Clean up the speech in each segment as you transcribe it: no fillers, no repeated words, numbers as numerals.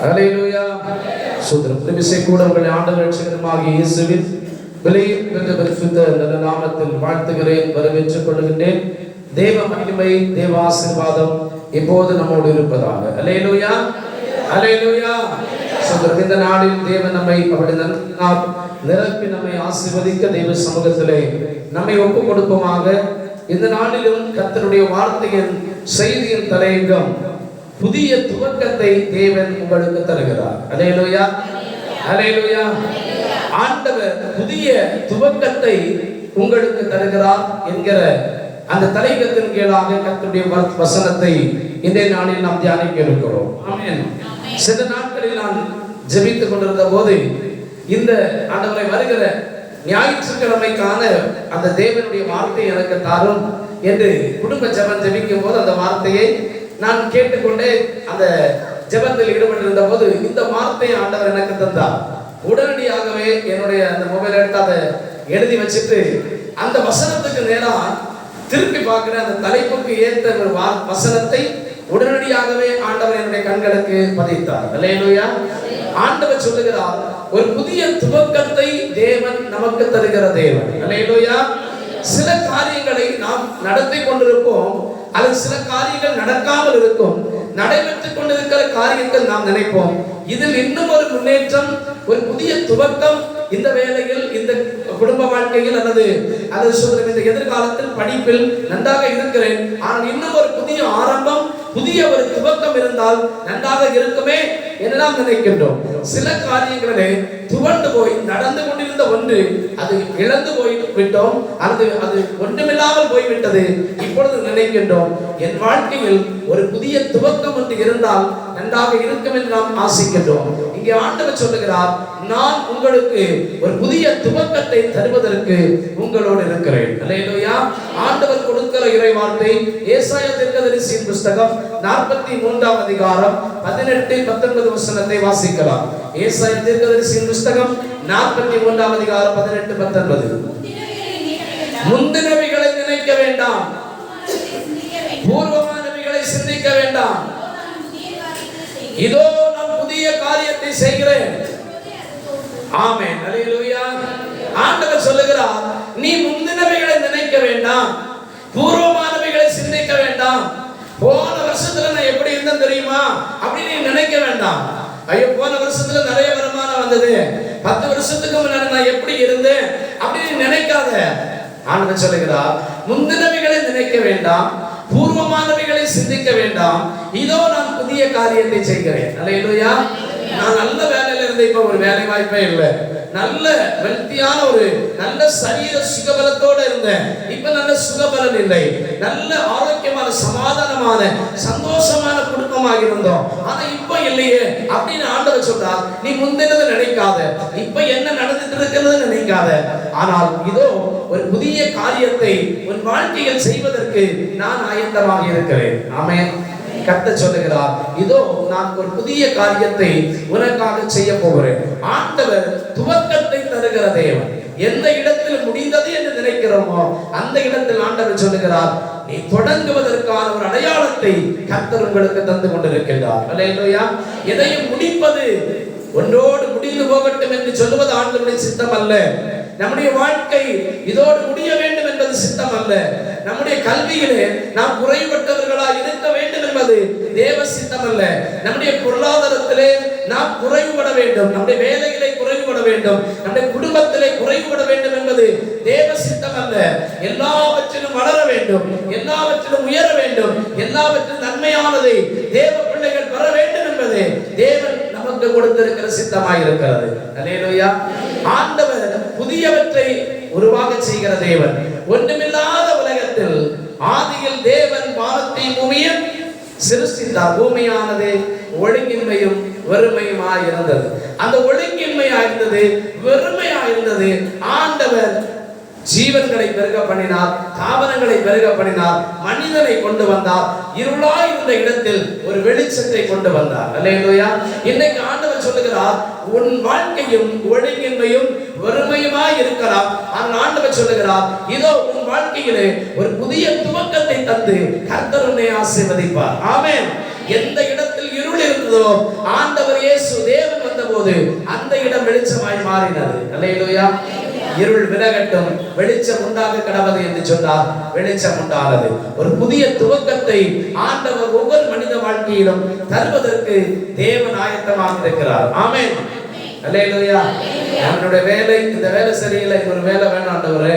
ஹல்லேலூயா. சோதரம் பிரமிசை கூட உங்களை ஆண்டவர் ரட்சகருமாகிய இயேசுவின் விலையில் பெற்ற பரிசுத்த நல்ல நாமத்தில் வாழ்த்துகிறேன், வரவேற்றுக் கொள்கின்றேன். தேவ மகிமை, தேவ ஆசீர்வாதம் இப்போது நம்மோடு இருப்பதாக. ஹல்லேலூயா, ஹல்லேலூயா. சோதரம் இந்த நாளில் தேவன் நம்மை அவருடைய நன்மையினால் நிரப்பி நம்மை ஆசீர்வதிக்க தேவ சமூகத்திலே நம்மை ஒப்புக் கொடுப்போமாக. இந்த நாளிலும் கர்த்தருடைய வார்த்தையின் செய்தியின் தலையங்கம் புதிய துவக்கத்தை தேவன் உங்களுக்கு தருகிறார். ஹல்லேலூயா, ஹல்லேலூயா. ஆண்டவர் புதிய துவக்கத்தை உங்களுக்கு தருகிறார் என்கிற அந்த தலையங்கத்தின் கீழாக கர்த்தருடைய வசனத்தை இன்றைய நாளில் நாம் தியானிக்க இருக்கிறோம். ஆமென். சில நாட்களில் நான் ஜெபித்துக் கொண்டிருந்த போது இந்த ஆண்டவரை வருகிற ஞாயிற்றுக்கிழமைக்கான அந்த தேவனுடைய வார்த்தை எனக்கு தாரும் என்று குடும்ப ஜெபம் ஜெபிக்கும் போது அந்த வார்த்தையை நான் கேட்டுக்கொண்டே அந்த ஜெபத்தில் ஈடுபட்டிருந்த போது இந்த வார்த்தையை ஆண்டவர் எனக்கு தந்தார். உடனடியாகவே என்னுடைய அந்த மொபைல் எடுத்து அதை எழுதி வச்சுட்டு அந்த வசனத்துக்கு நேரா திருப்பி பார்க்கிற அந்த தலைப்புக்கு ஏற்ற ஒரு வசனத்தை உடனடியாகவே ஆண்டவர் என்னுடைய கண்களுக்கு பதித்தார். ஹல்லேலூயா. ஆண்டவர் சொல்லுகிறார், ஒரு புதிய துவக்கத்தை தேவன் நமக்கு தருகிற தேவன். ஹல்லேலூயா. சில காரியங்களை நாம் நடத்தி கொண்டிருப்போம், அது சில காரியங்கள் நடக்காமல் இருக்கும். நடைபெற்றுக் கொண்டிருக்கிற காரியங்கள் நாம் நினைப்போம், இதில் இன்னும் ஒரு முன்னேற்றம், ஒரு புதிய துவக்கம் இந்த வேளையில், இந்த குடும்ப வாழ்க்கையில் அல்லது இந்த எதிர்காலத்தில் படிப்பில் நன்றாக இருக்கிறேன், ஆனால் இன்னும் ஒரு புதிய ஆரம்பம், புதிய ஒரு துவக்கம் இருந்தால் நன்றாக இருக்குமே என்றெல்லாம் நினைக்கின்றோம். சில காரியங்களிலே துவண்டு போய் நடந்து கொண்டிருந்த ஒன்று அது இழந்து போய் விட்டோம், அது ஒன்றுமில்லாமல் போய்விட்டது. இப்பொழுது நினைக்கின்றோம், என் வாழ்க்கையில் ஒரு புதிய துவக்கம் ஒன்று இருந்தால் நன்றாக இருக்கும் என்று நாம் ஆசிக்கின்றோம். இங்கே ஆண்டவர் சொல்லுகிறார், நான் உங்களுக்கு ஒரு புதிய துவக்கத்தை தருவதற்கு உங்களோடு இருக்கிறேன். ஹல்லேலூயா. ஆண்டவர் கொடுக்கிற இறை வார்த்தை ஏசாயா தீர்க்கதரிசியின் புத்தகம் 43ஆம் அதிகாரம் 18-19 வசனத்தை வாசிக்கலாம். ஏசாயா தீர்க்கதரிசியின் புத்தகம் 43ஆம் அதிகாரம் 18-19. முந்தினவைகளை நினைக்க வேண்டாம், பூர்வமானவைகளை சிந்திக்க வேண்டாம், இதோ நான் புதிய காரியத்தை செய்கிறேன். ஆமென். ஹல்லேலூயா. ஆண்டவர் சொல்லுகிறார், நீ முந்தினவைகளை நினைக்க வேண்டாம், பூர்வமானவைகளை சிந்திக்க வேண்டாம். போன வருஷத்துல நான் எப்படி இருந்தேன் தெரியுமா அப்படின்னு நீ நினைக்க வேண்டாம். ஐயோ, போன வருஷத்துல நிறைய வருமானம் வந்தது, 10 வருஷத்துக்கு முன்னாடி நான் எப்படி இருந்தேன் அப்படின்னு நினைக்காத. ஆண்டவர் சொல்லுகிறார், முந்தினவைகளை நினைக்க வேண்டாம், பூர்வமானவைகளை சிந்திக்க வேண்டாம், இதோ நான் புதிய காரியத்தை செய்கிறேன். ஹல்லேலூயா. நான் நல்ல வேலையில இருந்தேன், இப்ப ஒரு வேலை வாய்ப்பே இல்லை. நல்ல வெல்த்தியான ஒரு நல்ல சரீர சுகபலத்தோட இருந்தேன், இப்ப நல்ல சுகபலன் இல்லை. நல்ல ஆரோக்கியமான சமாதானமான சந்தோஷமான குடும்பமாக இருந்தோம், ஆனா இப்ப இல்லையே அப்படின்னு ஆண்டவர் சொல்றார். நீ முந்தினதை நினைக்காத, இப்ப என்ன நடந்துட்டு இருக்கிறது நினைக்காத, ஆனால் இதோ ஒரு புதிய காரியத்தை உன் வாழ்க்கையில் செய்வதற்கு நான் ஆயத்தமாக இருக்கிறேன். ஆமென். கர்த்தர் சொல்லுகிறார், இதோ நான் ஒரு புதிய காரியத்தை உனக்காக செய்ய போகிறேன். ஆண்டவர் துவக்கத்தை தருகிற தேவன். எந்த இடத்தில் முடிந்தது என்று நினைக்கிறோமோ அந்த இடத்தில் ஆண்டவர் சொல்லுகிறார், நீ தொடங்குவதற்கான ஒரு அடையாளத்தை கர்த்தர் உங்களுக்கு தந்து கொண்டிருக்கிறார். ஹல்லேலூயா. எதையும் முடிப்பது ஒன்றோடு முடிந்து போகட்டும் என்று சொல்லுவது ஆண்டவருடைய சித்தம் அல்ல. நம்முடைய வாழ்க்கை இதோடு முடிய வேண்டும் என்பது சித்தம் அல்ல. நம்முடைய கல்வியிலே நாம் குறைபட்டவர்களாக இருக்க வேண்டும் என்பது தேவ சித்தம் அல்ல. நம்முடைய பொருளாதாரத்திலே நாம் குறைவுபட வேண்டும், நம்முடைய வேலையிலே குறைவுபட வேண்டும், நம்முடைய குடும்பத்திலே குறைவுபட வேண்டும் என்பது தேவ சித்தம் அல்ல. எல்லாவற்றிலும் வளர வேண்டும், எல்லாவற்றிலும் உயர வேண்டும், எல்லாவற்றிலும் நன்மையானதை தேவ பிள்ளைகள் பெற வேண்டும் என்பது தேவன் நமக்கு கொடுத்திருக்கிற சித்தமாய் இருக்கிறது. ஹல்லேலூயா. ஆண்டவர் புதியவற்றை உருவாக செய்கிற தேவன். ஒன்றுமில்லாத உலகத்தில் ஆதியில் தேவன் வானத்தையும் பூமியையும் சிருஷ்டித்தார். பூமியானது ஒழுங்கின்மையும் வெறுமையுமாய் இருந்தது. அந்த ஒழுங்கின்மையா இருந்தது, வெறுமையா இருந்தது. ஆண்டவர் ஜீவன்களை பெருக பண்ணினார், தாவரங்களை பெருக பண்ணினார், மனிதனை கொண்டு வந்தார், இருளாய் இருந்த இடத்தில் ஒரு வெளிச்சத்தை கொண்டு வந்தார். அல்லேலூயா. இன்னைக்கு ஆண்டவர் சொல்லுகிறார், உன் வாழ்க்கையும் ஒழுங்கின்மையும் வெறுமையுமாய் இருக்கலாம், ஆனால் ஆண்டவர் சொல்லுகிறார், இதோ உன் வாழ்க்கையிலே ஒரு புதிய துவக்கத்தை தந்து கர்த்தர் உன்னை ஆசீர்வதிப்பார். ஆமென். எந்த இடத்தில் இருள் இருள் இருந்ததோ ஆண்டவர் இயேசு தேவன் வந்தபோது அந்த இடம் வெளிச்சமாய் மாறினது. அல்லேலூயா. இருள் விலகட்டும், வெளிச்சம் உண்டாக கடவது என்று சொன்னார். வெளிச்சம் உண்டானது. ஒரு புதிய துவக்கத்தை ஆண்டவர் ஒவ்வொரு மனித வாழ்க்கையிலும் தருவதற்கு தேவன் ஆயத்தமாக இருக்கிறார். ஆமென். அல்லேலூயா. என்னுடைய வேலை, இந்த வேலை சரியில்லை, ஒரு வேலை வேணும் ஆண்டவரே.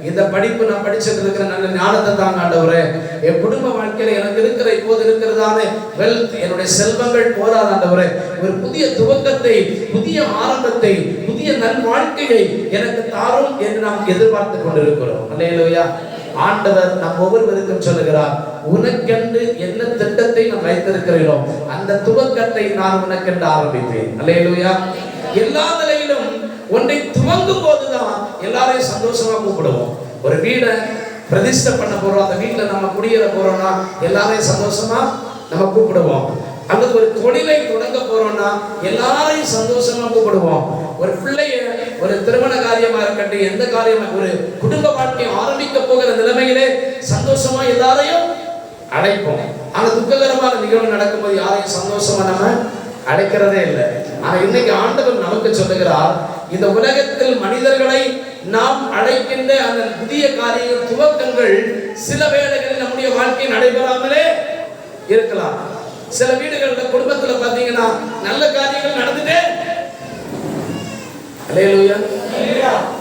இந்த படிப்பு நான் படிச்சுட்டு இருக்கிற நல்ல ஞானத்தை தாங்க ஆண்டவரே. என் குடும்ப வாழ்க்கையில எனக்கு இருக்கிற இப்போது இருக்கிறதான வெல்த், என்னுடைய செல்வங்கள் போதாத ஆண்டவரே. ஒரு புதிய துவக்கத்தை, புதிய ஆரம்பத்தை, புதிய நல் வாழ்க்கையை எனக்கு தாரும் என்று நாம் எதிர்பார்த்து கொண்டிருக்கிறோம். அல்லேலூயா. ஆண்டவர் நம் ஒவ்வொருவருக்கும் சொல்லுகிறார், உனக்கென்று என்ன திட்டத்தை நான் வைத்திருக்கிறேனோ அந்த துவக்கத்தை நான் உனக்கென்று ஆரம்பிப்பேன். அல்லேலூயா. எல்லா நிலையிலும் ஒன்றை துவங்கும் போதுதான் எல்லாரையும் சந்தோஷமா கூப்பிடுவோம். ஒரு வீடை பிரதிஷ்டை பண்ண போறோம், அந்த வீட்டுல நம்ம குடியேற போறோம்னா எல்லாரையும் சந்தோஷமா நம்ம கூப்பிடுவோம். அல்லது ஒரு தொழிலை தொடங்க போறோம்னா எல்லாரையும் சந்தோஷமா கூப்பிடுவோம். ஒரு பிள்ளைய, ஒரு திருமண காரியமா இருக்கட்டும், எந்த காரியமா, ஒரு குடும்ப வாழ்க்கையை ஆரம்பிக்க போகிற நிலைமையிலே சந்தோஷமா எல்லாரையும் அழைப்போம். ஆனா துக்ககரமான நிகழ்வு நடக்கும்போது யாரையும் சந்தோஷமா நம்ம அழைக்கிறதே இல்லை. ஆனா இன்னைக்கு ஆண்டவர் நமக்கு சொல்லுகிறார், இந்த உலகத்தில் மனிதர்களை நாம் அழைக்கின்ற அந்த புதிய காரிய துவக்கங்கள் சில வேளைகளில் நம்முடைய வாழ்க்கை நடைபெறாமலே இருக்கலாம். சில வீடுகள்ல, குடும்பத்துல பாத்தீங்கன்னா நல்ல காரியங்கள் நடந்துட்டே, அல்லேலூயா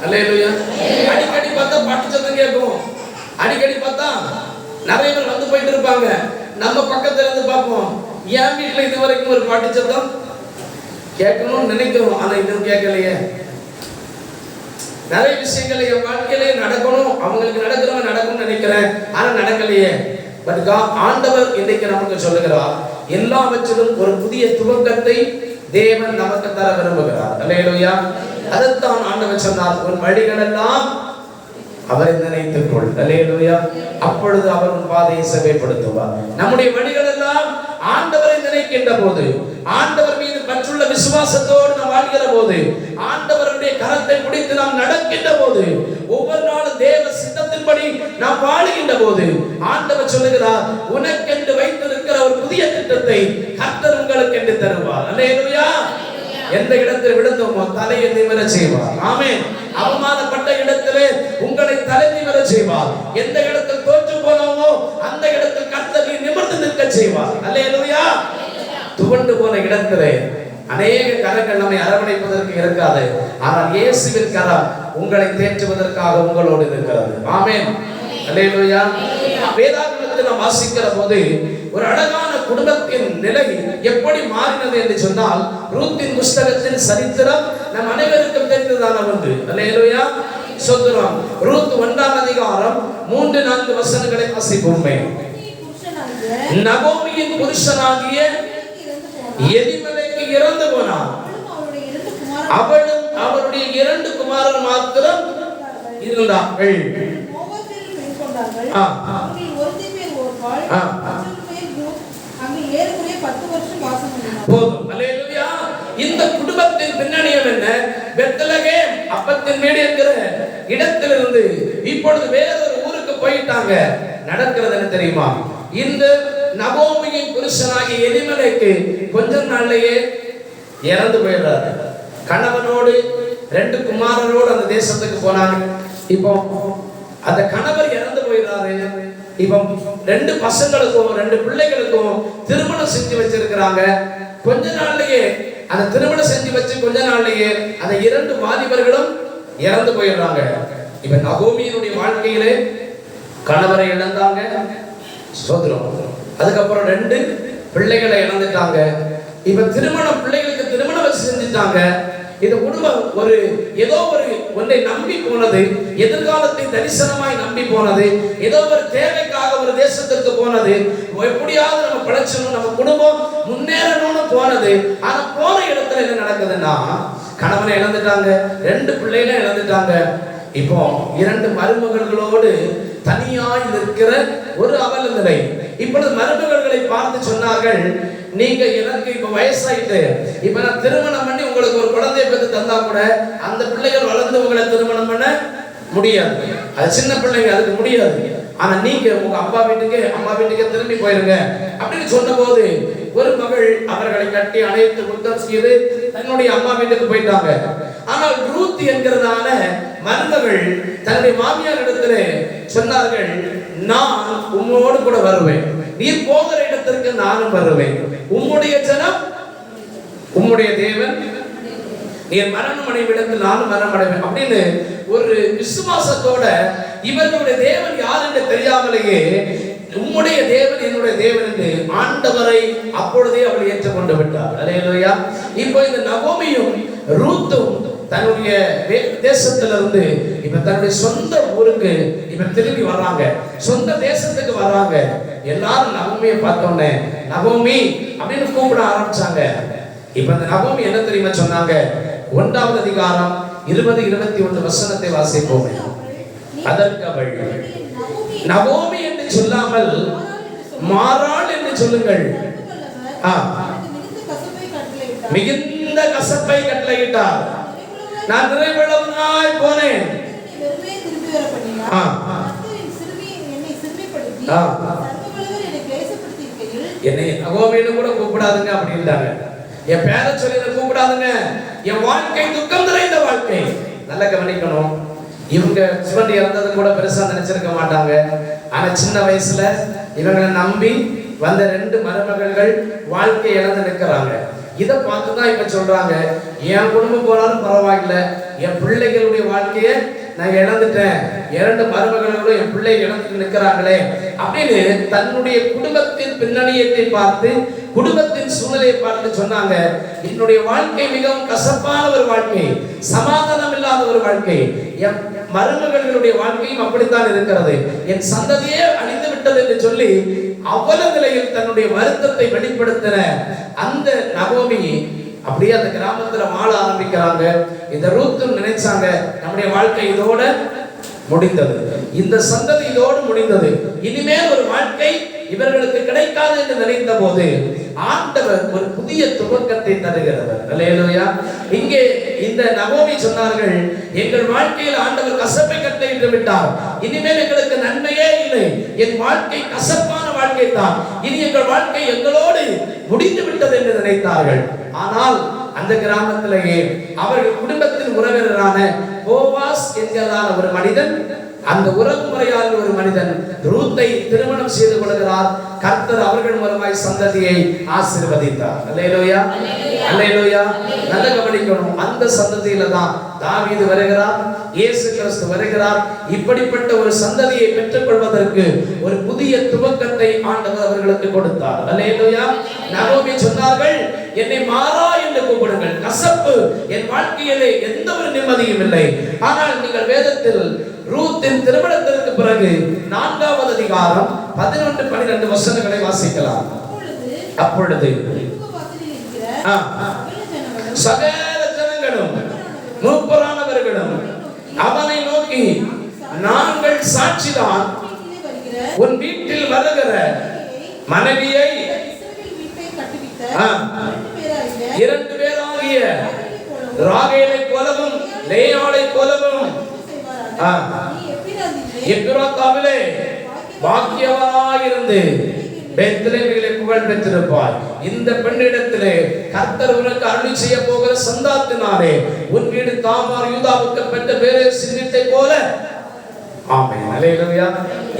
அல்லேலூயா, அடிக்கடி பார்த்தா பாட்டு சத்தம் கேட்கும். அடிக்கடி பார்த்தா நிறைய பேர் வந்து போயிட்டு இருப்பாங்க. நம்ம பக்கத்துல இருந்து பார்ப்போம், என் வீட்டுல இது வரைக்கும் ஒரு பாட்டு சத்தம் கேட்கணும்னு நினைக்கிறோம், ஆனா இன்னும் கேட்கலையே. நிறைய விஷயங்கள் என் வாழ்க்கையிலே நடக்கணும், அவங்களுக்கு நடக்கிறவங்க நடக்கும்னு நினைக்கிறேன், ஆனா நடக்கலையே. பட் ஆண்டவர் இன்றைக்கு நமக்கு சொல்லுகிறார், எல்லாவற்றிலும் ஒரு புதிய துவக்கத்தை தேவன் நமக்கு தர விரும்புகிறார். அல்லேலூயா. அதைத்தான் ஆண்டவர் சொன்னார், உன் வழிகளெல்லாம் அவரை நினைத்துக் கொள். அல்லேலூயா. அப்பொழுது அவர் உன் பாதையை செவ்வைப்படுத்துவார். நம்முடைய வழிகள் எல்லாம் ஆண்டவரை நினைக்கின்ற போது, ஆண்டவர் மீது பற்றுள்ள விசுவாசத்தோடு நாம் வாழ்கிற போது, ஆண்டவருடைய கரத்தை பிடித்து நாம் நடக்கின்ற போது, ஒவ்வொரு நாளும் தேவ சித்தத்தின்படி நாம் வாழுகின்ற போது, ஆண்டவர் சொல்லுகிறார், உனக்கென்று வைத்திருக்கிற ஒரு புதிய திட்டத்தை கர்த்தர் உங்களுக்கு என்று தருவார். அல்லேலூயா. எந்த இடத்தில் விழுந்தோமோ தலையை நிமிர செய்வார். ஆமென். அவமானப்பட்ட இடத்திலே உங்களை தலை நிமிர செய்வார். எந்த இடத்தில் தோற்று போனோமோ அந்த இடத்தில் கர்த்தரை நிமிர்ந்து நிற்க செய்வார். அல்லேலூயா. துவண்டு போன இடத்திலே அநேக கரங்கள் நம்மை அரவணைப்பதற்கு இருக்காது, ஆனால் இயேசுவின் கரம் உங்களை தேற்றுவதற்காக உங்களோடு இருக்கிறது. ஆமென். அல்லேலூயா. வேதாகமத்தில் நாம் வாசிக்கிற போது ஒரு அழகான குடும்பத்தின் நிலை எப்படி மாறினது என்று சொன்னால், ரூத்தின் புஸ்தகத்தின் சரித்திரம் நம் அனைவருக்கும் தெரிந்ததான ஒன்று. அல்லேலூயா. சொல்கிறோம். ரூத் 1ஆம் அதிகாரம் 3-4 வசனங்களை வாசிப்போமே. நகோமியின் புருஷனாகிய எலிமெலேக்கு இறந்து போனான். அவளும் அவருடைய 2 குமாரர் மாத்திரம் இருந்தார்கள். இந்த குடும்பத்தின் பின்னணியம் என்ன? பெத்லகேம் அப்பத்தின் வீடு என்கிற இடத்திலிருந்து இப்பொழுது வேறொரு ஊருக்கு போயிட்டாங்க. நடக்கிறது என்ன தெரியுமா? இந்த நகோமியின் புருஷனாகிய எலிமெலேக்கு கொஞ்ச நாள்லயே இறந்து போயிடுறாரு. கணவனோடு 2 குமாரரோடு அந்த தேசத்துக்கு போனாங்க. இப்போ அந்த கணவர் இறந்து போயிடுறாரு. இப்போ 2 பசங்களுக்கும் 2 பிள்ளைகளுக்கும் திருமணம் செஞ்சு வச்சிருக்கிறாங்க. கொஞ்ச நாள்லயே அந்த திருமணம் செஞ்சு வச்சு கொஞ்ச நாள்லயே அந்த 2 வாலிபர்களும் இறந்து போயிடுறாங்க. இப்ப நகோமியினுடைய வாழ்க்கையிலே கணவரை இழந்தாங்க. சோதரம். அதுக்கப்புறம் 2 பிள்ளைகளை இழந்துட்டாங்க. இப்ப பிள்ளைகளுக்கு திருமணம் வச்சு செஞ்சுட்டாங்க. இந்த குடும்பம் ஒரு ஏதோ ஒரு ஒன்றை நம்பி போனது, எதிர்காலத்தை தரிசனமாய் நம்பி போனது, ஏதோ ஒரு தேவைக்காக ஒரு தேசத்திற்கு போனது, எப்படியாவது நம்ம பிழைச்சணும், நம்ம குடும்பம் முன்னேறணும்னு போனது. ஆனா போன இடத்துல என்ன நடக்குதுன்னா, கணவனை இழந்துட்டாங்க, 2 பிள்ளைகளை இழந்துட்டாங்க. இப்போ 2 மருமகளோடு தனியாய் இருக்கிற ஒரு அவல நிலை. இப்பொழுது மருமகளை பார்த்து சொன்னார்கள், நீங்க எனக்கு இப்ப வயசாயிட்டு, இப்ப நான் திருமணம் பண்ணி உங்களுக்கு ஒரு குழந்தையை பெற்று தந்தா கூட அந்த பிள்ளைகள் வளர்ந்து உங்களை திருமணம் பண்ண முடியாது. அது சின்ன பிள்ளைங்க, அதுக்கு முடியாது. ஆனா நீங்க உங்க அம்மா வீட்டுக்கே திரும்பி போயிருங்க அப்படின்னு சொன்ன போது ஒரு மகள் அவர்களை கட்டி அழைத்து முத்தம் செய்து தன்னுடைய அம்மா வீட்டுக்கு போயிட்டாங்க. ஆனால் ரூத் என்கிறதான மருமகள் தன்னுடைய மாமியார் இடத்துல சொன்னார்கள், நான் உம்மோடு கூட வருவேன், நீர் போகிற இடத்திற்கு நானும் வருவேன், உம்முடைய ஜனம் உம்முடைய தேவன், நீர் மரணம் அடைவிடத்தில் நானும் மரணம் அடைவேன் அப்படின்னு ஒரு விசுவாசத்தோட இவர்களுடைய தேவன் யார் என்று தெரியாமலேயே உம்முடைய தேவன் என்னுடைய தேவன் என்று ஆண்டவரை அப்பொழுதே அவள் ஏற்றுக்கொண்டு விட்டார். அல்லேலூயா. இப்போ இந்த நகோமியும் ரூத்தும் தன்னுடைய தேசத்திலிருந்து இப்ப தன்னுடைய சொந்த ஊருக்கு இப்ப திரும்பி வர்றாங்க, சொந்த தேசத்துக்கு வர்றாங்க. எல்லாரும் நகோமியை பார்த்தோன்னே நகோமி அப்படின்னு கூப்பிட ஆரம்பிச்சாங்க. இப்ப இந்த நகோமி என்ன தெரியுமா சொன்னாங்க? 1வது அதிகாரம் 20-21 வசனத்தை வாசிப்போம். அதற்கு அவள் நகோமி என்று சொல்லாமல் மாறாள் என்று சொல்லுங்கள், மிகுந்த கசப்பை கட்டளையிட்டார், நான் நிறைவுள்ளவனாய் போனேன். என்னை நகோமின்னு கூட கூப்பிடாதுங்க அப்படின்ட்டாங்க. என் பேரை சொல்லி கூப்பிடாதுங்க, என் வாழ்க்கை துக்கம் நிறைந்த வாழ்க்கை. நல்லா கவனிக்கணும், இவங்க சிவன் இறந்தது கூட பெருசா நினைச்சிருக்க மாட்டாங்க. ஆனா சின்ன வயசுல இவங்களை நம்பி வந்த 2 மருமகள்கள் வாழ்க்கை இழந்து நிற்கிறாங்க. இதை பார்த்துதான் இப்ப சொல்றாங்க, என் குடும்பம் போனாலும் பரவாயில்ல, என் பிள்ளைகளுடைய வாழ்க்கையை நான் இழந்துட்டேன், 2 மருமகளும் என் பிள்ளை இழந்து நிற்கிறாங்களே அப்படின்னு தன்னுடைய குடும்பத்தின் பின்னணியத்தை பார்த்து குடும்பத்தின் சூழ்நிலையை பார்த்து சொன்னாங்க, என்னுடைய வாழ்க்கை மிகவும் கசப்பான ஒரு வாழ்க்கை, சமாதானம் இல்லாத ஒரு வாழ்க்கை, என் மருமகளுடைய வாழ்க்கையும் அப்படித்தான் இருக்கிறது, என் சந்ததியே அழிந்து விட்டது என்று சொல்லி அவ்வளவு நிலையில் தன்னுடைய வருத்தத்தை வெளிப்படுத்தின அந்த நகோமி அப்படியே அந்த கிராமத்துல வாழ ஆரம்பிக்கிறாங்க. இந்த ரூத்தும் நினைச்சாங்க, நம்முடைய வாழ்க்கை இதோட முடிந்தது, இந்த சந்ததி இதோடு முடிந்தது, இனிமேல் ஒரு வாழ்க்கை இவர்களுக்கு கிடைக்காது என்று நினைத்த போது ஆண்டவர் ஒரு புதிய துவக்கத்தை தருகிறவர். அல்லேலூயா. இங்கே இந்த நகோமி சொன்னார்கள், எங்கள் வாழ்க்கையில் ஆண்டவர் கசப்பை கட்டளையிட்டு விட்டார், இனிமேல் எங்களுக்கு நன்மையே இல்லை, என் வாழ்க்கை கசப்பான வாழ்க்கை தான், இனி எங்கள் வாழ்க்கை எங்களோடு முடிந்து விட்டது என்று நினைத்தார்கள். ஆனால் அந்த கிராமத்திலேயே அவர்கள் குடும்பத்தின் உறவினரான போவாஸ் என்கிறதான ஒரு மனிதன், அந்த உறவு முறையால் ஒரு மனிதன் ரூத்தை திருமணம் செய்து கொள்கிறார். கர்த்தர் அவர்கள் மூலமாய் சந்ததியை ஆசீர்வதித்தார். அல்லேலூயா, அல்லேலூயா. நல்ல கவனிக்கணும், அந்த சந்ததியில தான் தாவீது வருகிறார், இயேசு கிறிஸ்து வருகிறார். இப்படிப்பட்ட ஒரு சந்ததியை பெற்றுக் கொள்வதற்கு ஒரு புதிய துவக்கத்தை ஆண்டவர் அவர்களுக்கு கொடுத்தார். அல்லேலூயா. நகோமி சொன்னார்கள், என்னை மாறா என்று கூப்பிடுங்கள், கசப்பு என் வாழ்க்கையிலே எந்த ஒரு நிம்மதியும் இல்லை. ஆனால் நீங்கள் வேதத்தில் ரூத்தின் திருமணத்திற்கு பிறகு 4வது அதிகாரம் 11-12 வசனங்களை வாசிக்கலாம். அப்பொழுது சகல ஜனங்களும் மூப்பரானவர்களும் அவனை நோக்கி, நாங்கள் சாட்சிதான், உன் வீட்டில் வருகிற மனைவியை 2 பேராகிய ராகேலை போலவும் லேயாளை போலவும் எப்பிராத்தாவிலே பாக்கியவாயிருந்து பெத்லெஹேமிலே புகழ் பெற்றிருப்பாய். இந்த பெண்ணிடத்திலே கர்த்தர் உனக்கு அருளி செய்ய போகிற சந்தாத்தினாலே உன் வீடு தாமார் யூதாவுக்கு பெற்ற பேரேஸ் வீட்டை போல. ஆமென். அல்லேலூயா.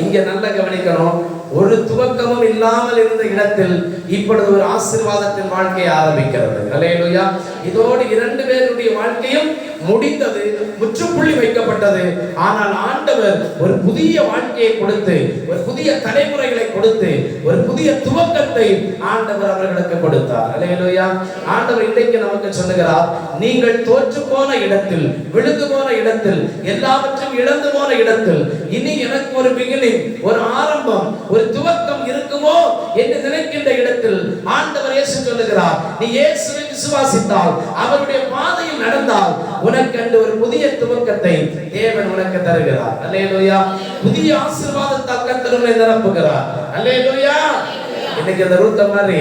இங்க நல்ல கவனிக்கணும், ஒரு துவக்கமும் இல்லாமல் இருந்த இடத்தில் இப்பொழுது ஒரு ஆசீர்வாதத்தின் வாழ்க்கை ஆரம்பிக்கிறது. அல்லேலூயா. இதோடு 2 பேருடைய வாழ்க்கையும் முடிந்தது, முற்றுப்புள்ளி வைக்கப்பட்டது. ஆனால் ஆண்டவர் ஒரு புதிய வாழ்க்கையை கொடுத்து, ஒரு புதிய தலைமுறைகளை கொடுத்து, ஒரு புதிய துவக்கத்தை ஆண்டவர் அவர்களுக்கு கொடுத்தார். அல்லேலூயா. ஆண்டவர் இன்றைக்கு நமக்கு சொல்லுகிறார், நீங்கள் தோற்று போன இடத்தில், விழுந்து போன இடத்தில், எல்லாவற்றையும் இழந்து போன இடத்தில் இனி எனக்கு ஒரு பிகினிங், ஒரு ஆரம்பம், ஒரு துவக்கம் இருக்குமோ என்று நினைக்கின்ற இடத்தில் ஆண்டவர் இயேசு சொல்லுகிறார், நீ இயேசுவை விசுவாசித்தால், அவருடைய பாதையில் நடந்தால் உனக்கு ஒரு புதிய துவக்கத்தை தேவன் உனக்கு தருகிறார். அல்லேலூயா. புதிய ஆசீர்வாதத்தால் கர்த்தர் உன்னை நிரப்புகிறார். அல்லேலூயா. இன்னைக்கு அந்த ரூத் மாதிரி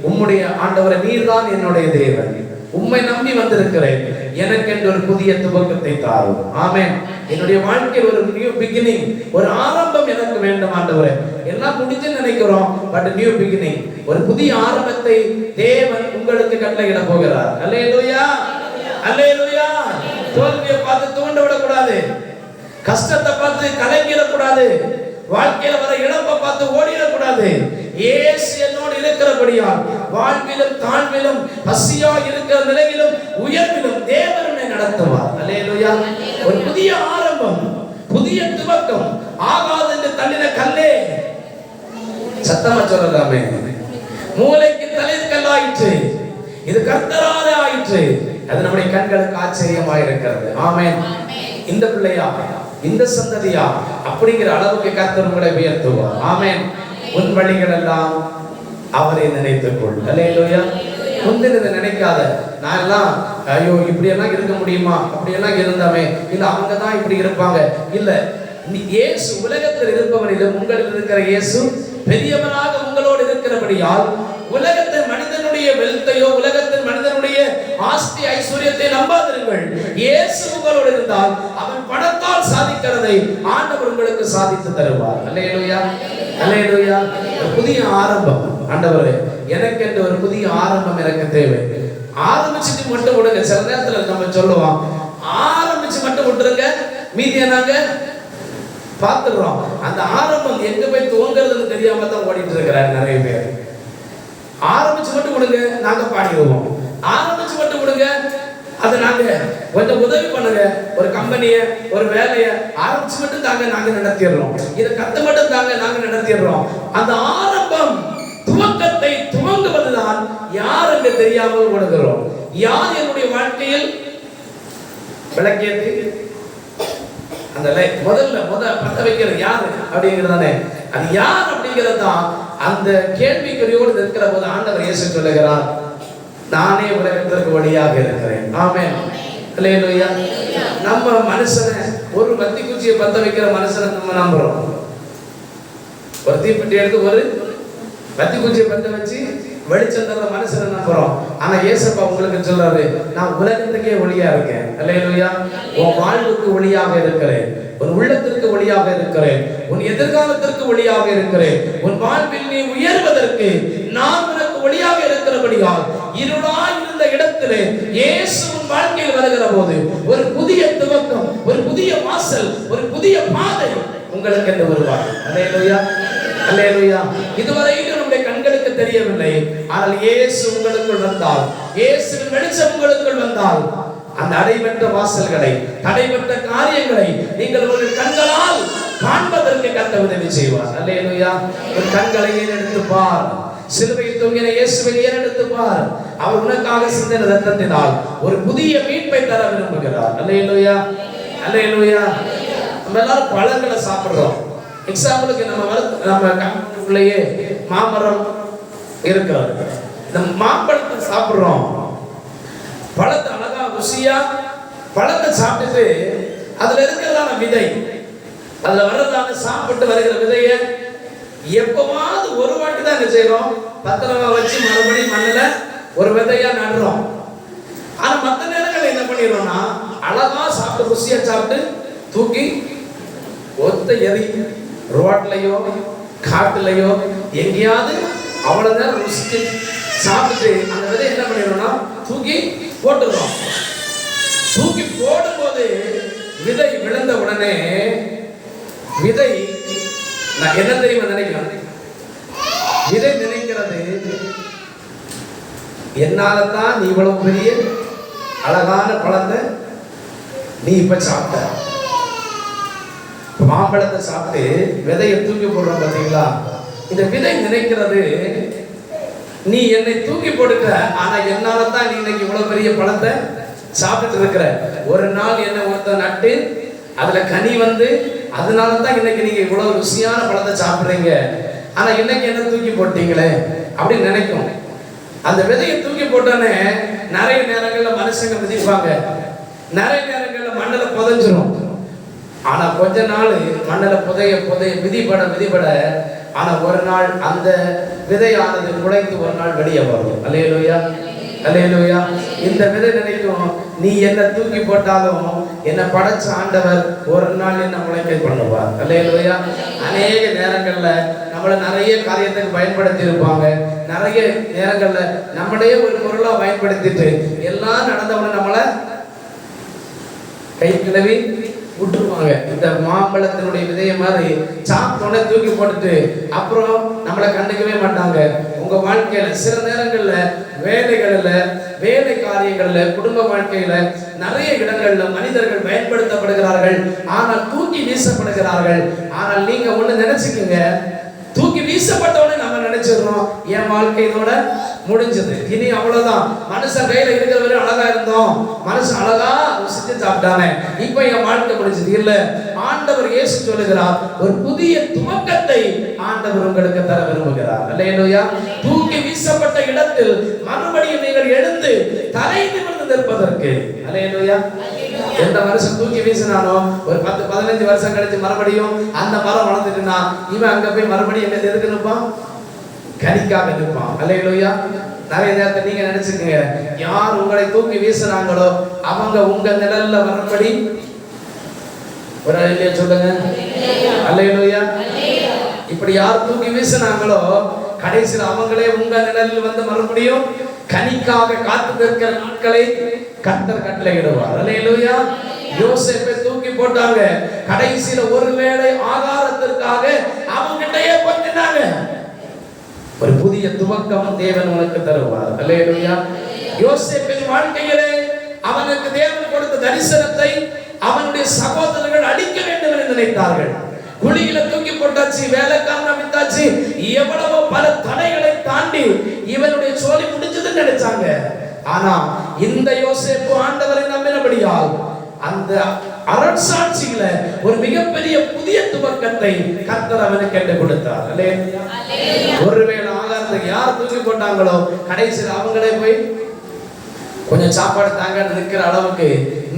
உம்முடைய ஆண்டவரே, நீர்தான் என்னுடைய தேவன், உம்மை நம்பி வந்திருக்கிறேன், எனக்கு என்று ஒரு புதிய துவக்கத்தை தாரும். ஆமென். என்னுடைய வாழ்க்கையில் ஒரு நியூ பிகினிங், ஒரு ஆரம்பம் எனக்கு வேண்டும் ஆண்டவரே. எல்லாம் முடிஞ்சு நினைக்கிறோம், பட் நியூ பிகினிங், ஒரு புதிய ஆரம்பத்தை தேவன் உங்களுக்கு கட்டளையிட போகிறார். அல்லேலூயா, அல்லேலூயா. தோல்வியை பார்த்து தூண்ட விடக்கூடாது, கஷ்டத்தை பார்த்து கலங்கிடக்கூடாது, வாழ்க்கையில வர இழப்பை பார்த்து ஓடிடக்கூடாது. இயேசு என்னோடு இருக்கிறபடியால் வாழ்விலும் தாழ்விலும் பசியா இருக்கிற நிலையிலும் உயர்விலும் தேவன் என்னை நடத்துவார். அல்லேலூயா. ஒரு புதிய ஆரம்பம், புதிய துவக்கம். ஆகாது என்று தள்ளின கல்லே சத்தமா சொல்லலாமே, மூளைக்கு தலைக்கல்லாயிற்று, இது கர்த்தரால ஆயிற்று. அது நம்முடைய கண்களுக்கு ஆச்சரியமா இருக்கிறது. ஆமென். இந்த பிள்ளையா, இந்த சந்ததியா அப்படிங்கிற அளவுக்கு கர்த்தர் உங்களை உயர்த்துவார். ஆமென். உன் வழிகள் எல்லாம் அவரை நினைத்துக்கொள். அல்லேலூயா. முந்தினதை நினைக்காத. நான் எல்லாம் ஐயோ இப்படி எல்லாம் இருக்க முடியுமா, அப்படி எல்லாம் இருந்தாமே, இல்ல அவங்க தான் இப்படி இருப்பாங்க. இல்ல, இயேசு உலகத்தில் இருப்பவனிலும் உங்களில் இருக்கிற இயேசு பெரியவனாக உங்களோடு இருக்கிறபடியால் உலகத்தின் மனிதனுடைய வெல்த்தையோ உலகத்தின் மனிதனுடைய ஆஸ்தி ஐஸ்வர்யத்தை நம்பாதிருங்கள். இயேசு உங்களோடு இருந்தால் அவன் பணத்தால் சாதிக்கிறதை ஆண்டவர் உங்களுக்கு சாதித்து தருவார். அல்லேலூயா, அல்லேலூயா. புதிய ஆரம்பம். ஆண்டவரே, எனக்கு என்று ஒரு புதிய ஆரம்பம் எனக்கு தேவை. ஆரம்பிச்சுட்டு மட்டும் விடுங்க. சில நேரத்துல நம்ம சொல்லுவோம், ஆரம்பிச்சு மட்டும் விட்டுருங்க, மீதியை நாங்க பார்த்துடுறோம். அந்த ஆரம்பம் எங்க போய் துவங்குறதுன்னு தெரியாம தான் ஓடிட்டு இருக்கிறாரு நிறைய பேர். ஆரம்பிச்சு மட்டும் விடுங்க, நாங்க பாடிடுவோம். ஆரம்பிச்சு மட்டும் விடுங்க, அதை நாங்க கொஞ்சம் உதவி பண்ணுங்க. ஒரு கம்பெனிய, ஒரு வேலைய ஆரம்பிச்சு மட்டும் தாங்க, நாங்க நடத்திடுறோம். இதை கத்து மட்டும் தாங்க, நாங்க நடத்திடுறோம். அந்த ஆரம்பம், துவக்கத்தை துவங்குவதுதான் யார் என்று தெரியாமல் ஓடுகிறோம். யார் என்னுடைய வாழ்க்கையில் விளக்கேற்றி அந்த முதல்ல பத்த வைக்கிறது யாரு அப்படிங்கிறதானே, அது யார் அப்படிங்கிறது தான். அந்த கேள்விக்குறியோடு இருக்கிற போது ஆண்டவர் இயேசு சொல்லுகிறார், நானே உலகத்திற்கு வழியாக இருக்கிறேன். ஆமென். அல்லேலூயா. நம்ம மனுஷனை, ஒரு பத்தி குச்சியை பத்த வைக்கிற மனுஷனை நம்ம நம்புறோம். ஒரு தீப்பெட்டி எடுத்து ஒரு பத்தி குச்சியை பத்த வச்சு வெளிச்சம் தர மனுஷனை நம்புறோம். ஆனா இயேசப்பா உங்களுக்கு சொல்றாரு, நான் உலகத்துக்கே ஒளியா இருக்கேன். அல்லேலூயா. உன் வாழ்வுக்கு ஒளியாக இருக்கிறேன், உன் உள்ளத்திற்கு ஒளியாக இருக்கிறேன், உன் எதிர்காலத்திற்கு ஒளியாக இருக்கிறேன். உன் வாழ்வில் நீ உயர்வதற்கு நான் உனக்கு ஒளியாக இருக்கிறபடியால் இருளாய் இருந்த இடத்திலே இயேசு உன் வாழ்க்கையில் வருகிற போது ஒரு புதிய துவக்கம், ஒரு புதிய வாசல், ஒரு புதிய பாதை உங்களுக்கு என்று வருவார். அல்லேலூயா, அல்லேலூயா. இதுவரையிலும் நம்முடைய கண்களுக்கு தெரியவில்லை, ஆனால் இயேசு உங்களுக்குள் வந்தால், இயேசுவின் வெளிச்சம் உங்களுக்குள் வந்தால், அந்த அடைபெற்ற வாசல்களை, தடைபெற்ற காரியங்களை நீங்கள் உங்கள் கண்களால் காண்பதற்கு கர்த்தர் உதவி செய்வார். அல்லேலூயா. உன் கண்களை ஏறெடுத்து பார், சிலுவையில் தொங்கின இயேசுவை ஏறெடுத்து பார். அவர் உனக்காக சிந்தின இரத்தத்தினால் ஒரு புதிய மீட்பை தர விரும்புகிறார். அல்லேலூயா, அல்லேலூயா. நம்ம எல்லாரும் பழங்களை சாப்பிடுறோம். எக்ஸாம்பிளுக்கு நம்ம கண்ணுக்குள்ளேயே மாமரம் இருக்கிறது. இந்த மாம்பழத்தை சாப்பிடுறோம். பழத்தை அழகா ருசியா பழத்தை சாப்பிட்டுட்டு அதுல இருக்கிறதான விதை, அதுல வர்றதான சாப்பிட்டு வருகிற விதைய எப்பவாவது ஒரு வாட்டி தான் என்ன செய்யறோம், பத்திரமா வச்சு மறுபடியும் மண்ணுல ஒரு விதையா நடுறோம். ஆனா மற்ற நேரங்கள் என்ன பண்ணிடுறோம்னா, அழகா சாப்பிட்டு ருசியா சாப்பிட்டு தூக்கி ஒத்த எரி ரோட்லயோ காட்டுலயோ எங்கேயாவது அவ்வளவு நேரம் ருசிச்சு சாப்பிட்டு அந்த விதை என்ன பண்ணிடுறோம்னா தூக்கி போட்டுடுறோம். தூக்கி போடும்போது விதை விழுந்த உடனே விதை நான் என்ன தெரியுமா நினைக்கிறேன், விதை நினைக்கிறது, என்னாலதான் நீ இவ்வளவு பெரிய அழகான பழத்தை நீ இப்ப சாப்பிட்ட. மாம்பழத்தை சாப்பிட்டு விதையை தூக்கி போடுறோம் பார்த்தீங்களா, இந்த விதை நினைக்கிறது, நீ என்னை தூக்கி போடுற, ஆனா என்னாலதான் நீ இன்னைக்கு இவ்வளவு பெரிய பழத்தை சாப்பிட்டு இருக்கிற. ஒரு நாள் என்ன ஒருத்த நட்டு அதுல கனி வந்து, அதனாலதான் இன்னைக்கு நீங்க இவ்வளவு ருசியான பழத்தை சாப்பிடுறீங்க, ஆனா இன்னைக்கு என்ன தூக்கி போட்டீங்களே அப்படின்னு நினைக்கும். அந்த விதையை தூக்கி போட்டோன்னே நிறைய நேரங்கள்ல மனுஷங்க மிதிப்பாங்க, நிறைய நேரங்கள்ல மண்ணில புதைஞ்சிரும். ஆனா கொஞ்ச நாள் மண்ணில புதைய புதைய மிதிபட, ஆனா ஒரு நாள் அந்த விதையானது முளைத்து ஒரு நாள் வெளியே வரும். அல்லேலூயா, அல்லேலூயா. இந்த விதை நினைக்கும், நீ என்ன தூக்கி போட்டாலும் என்ன படைச்ச ஆண்டவர் ஒரு நாள் என்ன முளைக்க பண்ணுவார். அல்லேலூயா. அநேக நேரங்கள்ல நம்மள நிறைய காரியத்துக்கு பயன்படுத்தி இருப்பாங்க. நிறைய நேரங்கள்ல நம்மளையே ஒரு பொருளா பயன்படுத்திட்டு எல்லாம் நடந்தவன நம்மள கை கிளவி விட்டுருவாங்க. இந்த மாம்பழத்தினுடைய விதைய மாதிரி சாப்பிட்டோன்னே தூக்கி போட்டுட்டு அப்புறம் நம்மளை கண்டுக்கவே மாட்டாங்க. உங்க வாழ்க்கையில சில நேரங்கள்ல வேலைகள்ல, வேலை காரியங்கள்ல, குடும்ப வாழ்க்கையில நிறைய இடங்கள்ல மனிதர்கள் பயன்படுத்தப்படுகிறார்கள், ஆனால் தூக்கி வீசப்படுகிறார்கள். ஆனால் நீங்க ஒண்ணு நினைச்சுக்கீங்க, தூக்கி வீசப்பட்டவனே நம்ம நினைச்சிடறோம் என் வாழ்க்கையோட முடிஞ்சது, இனி அவ்வளவுதான். மனுஷன் கையில இருக்கிற வரையும் அழகா இருந்தோம், மனுஷன் அழகா ருசித்து சாப்பிட்டானே, இப்ப என் வாழ்க்கை முடிஞ்சது. இல்ல, ஆண்டவர் இயேசு சொல்லுகிறார், ஒரு புதிய துவக்கத்தை ஆண்டவர் உங்களுக்கு தர விரும்புகிறார். அல்லேலூயா. தூக்கி வீசப்பட்ட இடத்தில் மறுபடியும் நீங்கள் எழுந்து தலை நிமிர்ந்து நிற்பதற்கு. அல்லேலூயா. எந்த வருஷம் தூக்கி வீசினானோ ஒரு 10-15 வருஷம் கழிச்சு மறுபடியும் அந்த மரம் வளர்ந்துட்டுனா இவன் அங்க போய் மறுபடியும் என்ன எதுக்கு நிற்பான்? கனிக்காக நிற்பான். அல்லேலூயா. நிறைய நேரத்தை நீங்க நினைச்சுக்கீங்க, யார் உங்களை தூக்கி வீசினாங்களோ அவங்க உங்க நிழல்ல வரும்படி ஒரு அல்லேலூயா சொல்லுங்க. அல்லேலூயா. இப்படி யார் தூக்கி வீசினாங்களோ கடைசியில் அவங்களே உங்க நிழலில் வந்து மறுபடியும் கனிக்காக காத்து நிற்கிற நாட்களை கர்த்தர் கட்டளையிடுவார். அல்லேலூயா. யோசேப்பை தூக்கி போட்டாங்க, கடைசியில ஒருவேளை ஆகாரத்திற்காக அவங்கிட்டயே போனாங்க. ஒரு புதிய துவக்கம் தேவன் உனக்கு தருவார். அல்லேலூயா. யோசேப்பின் வாழ்க்கையிலே அவனுக்கு தேவன் கொடுத்த தரிசனத்தை அவனுடைய சகோதரர்கள் அழிக்க வேண்டும் என்று நினைத்தார்கள். குழியில தூக்கி போட்டாச்சு, வேலைக்காரனை வித்தாச்சு, எவ்வளவோ பல தடைகளை தாண்டி இவனுடைய சோலி முடிஞ்சதுன்னு நினைச்சாங்க. ஆனா இந்த யோசேப்பு ஆண்டவரை நம்பினபடியால் அந்த அரசாட்சியில ஒரு மிகப்பெரிய புதிய துவக்கத்தை கர்த்தர் அவனுக்கு என்று கொடுத்தார். அல்லேலூயா. ஒருவேளை ஆகாரத்துக்கு யார் தூக்கி போட்டாங்களோ கடைசியில் அவங்களே போய் கொஞ்சம் சாப்பாடு தாங்க நிற்கிற அளவுக்கு,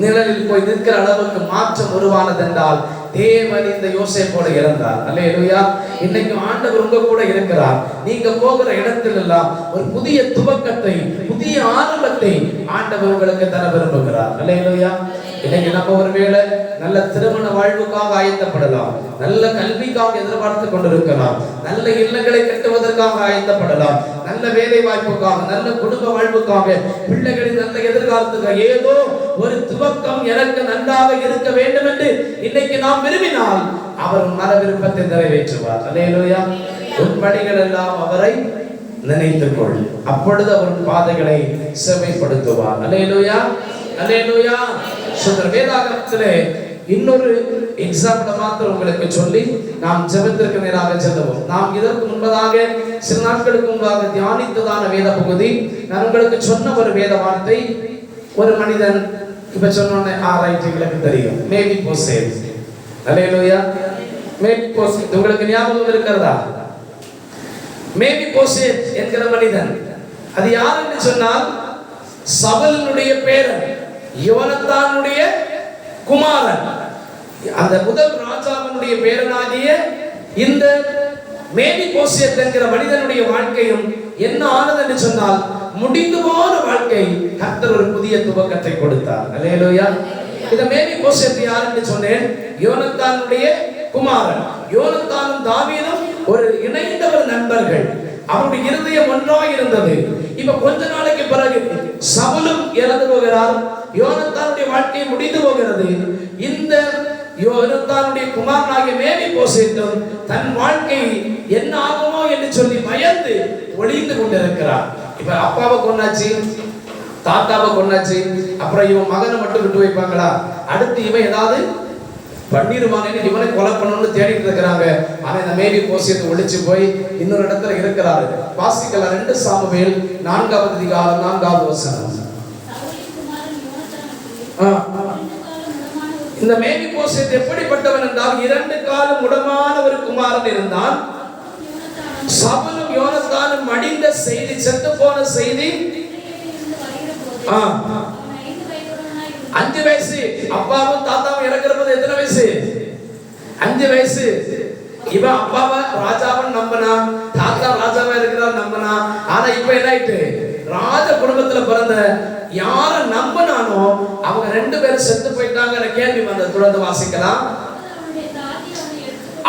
நிழலில் போய் நிற்கிற அளவுக்கு மாற்றம் உருவானது என்றால் தேவன் இந்த யோசேப்போடு இருந்தார். அல்லேலூயா. இன்னைக்கு ஆண்டவர் உங்க கூட இருக்கிறார். நீங்க போகிற இடத்தில் எல்லாம் ஒரு புதிய துவக்கத்தை, புதிய ஆரம்பத்தை ஆண்டவர் உங்களுக்கு தர விரும்புகிறார். அல்லேலூயா. இன்னைக்கு நம்ம ஒருவேளை நல்ல திருமண வாழ்வுக்காக ஆயத்தப்படலாம், நல்ல கல்விக்காக எதிர்பார்த்து கொண்டிருக்கலாம், நல்ல இல்லங்களை கட்டுவதற்காக ஆயத்தப்படலாம், நல்ல வேலை வாய்ப்புக்காக, நல்ல குடும்ப வாழ்வுக்காக, பிள்ளைகளின் நல்ல எதிர்காலத்துக்காக ஏதோ ஒரு துவக்கம் எனக்கு நன்றாக இருக்க வேண்டும் என்று இன்னைக்கு நாம் விரும்பினால் அவர் மன விருப்பத்தை நிறைவேற்றுவார். அல்லேலூயா. உன் பணிகள் எல்லாம் அவரை நினைத்துக் கொள், அப்பொழுது அவர் பாதைகளை செம்மைப்படுத்துவார். அல்லேலூயா. அல்லேலூயா. சுந்தர வேதாகமத்திலே இன்னொரு எக்ஸாம்பிள் மாத்திரம் உங்களுக்கு சொல்லி நாம் ஜெபத்திற்கு நேராக செல்லுவோம். நாம் இதற்கு முன்பதாக சில நாட்களுக்கு முன்பாக தியானித்ததான வேத பகுதி, நான் உங்களுக்கு சொன்ன ஒரு வேத வார்த்தை, ஒரு மனிதன் இப்ப சொன்ன ஆராய்ச்சிகளுக்கு தெரியும், மேபி போசேத். அல்லேலூயா. மேபி போசேத் உங்களுக்கு ஞாபகம் இருக்கிறதா? மேபி போசேத் என்கிற மனிதன், அது யார் என்று சொன்னால் சவுலுடைய பேரன், யோனத்தானுடைய குமாரன். அந்த முதல் ராஜாவினுடைய பேரனாகிய இந்த மேபி போசேத் என்கிற மனிதனுடைய வாழ்க்கையும் என்ன ஆனது என்று சொன்னால் முடிந்து போன வாழ்க்கை. கர்த்தர் ஒரு புதிய துவக்கத்தை கொடுத்தார். அல்லேலூயா. இந்த மேபி போசேத் யார் என்று சொன்னேன், யோனத்தானுடைய குமாரன். யோனத்தானும் தாவீதும் ஒரு இணைந்தவர் நண்பர்கள். அவருடைய இருதயம் ஒன்றாக இருந்தது. இப்ப கொஞ்ச நாளைக்கு பிறகு சவுலும் இறந்து போகிறார், யோனத்தானுடைய வாழ்க்கை முடிந்து போகிறது. இந்த யோனத்தானுடைய குமாரனாகிய மேவி போசேத்தும் தன் வாழ்க்கை என்ன ஆகுமோ என்று சொல்லி பயந்து ஒளிந்து கொண்டிருக்கிறார். இப்ப அப்பாவை கொன்னாச்சு, தாத்தாவை கொன்னாச்சு, அப்புறம் இவன் மகனை மட்டும் விட்டு வைப்பாங்களா? அடுத்து இவன் ஏதாவது பண்ணிடுவானே, இவனை கொலை பண்ணணும்னு தேடிட்டு இருக்கிறாங்க. ஆனா இந்த மேவி போசேத்து ஒளிச்சு போய் இன்னொரு இடத்துல இருக்கிறாரு. வாசிக்கலாம் 2 சாமுவேல் 4வது அதிகாரம் 4வது வசனம். இந்த மேவி போசேத் எப்படிப்பட்டவன் என்றால் 2 காலம் முடமான ஒரு குமாரன் இருந்தான். சவுலும் யோனத்தானும் மடிந்த செய்தி, செத்து போன செய்தி 5 வயசு. அப்பாவும் தாத்தாவும் இறக்குறப்பது எத்தனை வயசு? 5 வயசு. இவன் அப்பாவை ராஜாவன் நம்பினா, தாத்தா ராஜாவா இருக்கிறார் நம்பினா. ஆனா இப்ப என்ன ஆயிட்டு? ராஜ குடும்பத்துல பிறந்த யார நம்பினானோ அவங்க 2 பேரும் செத்து போயிட்டாங்க. கேள்வி வந்த தொடர்ந்து வாசிக்கலாம்.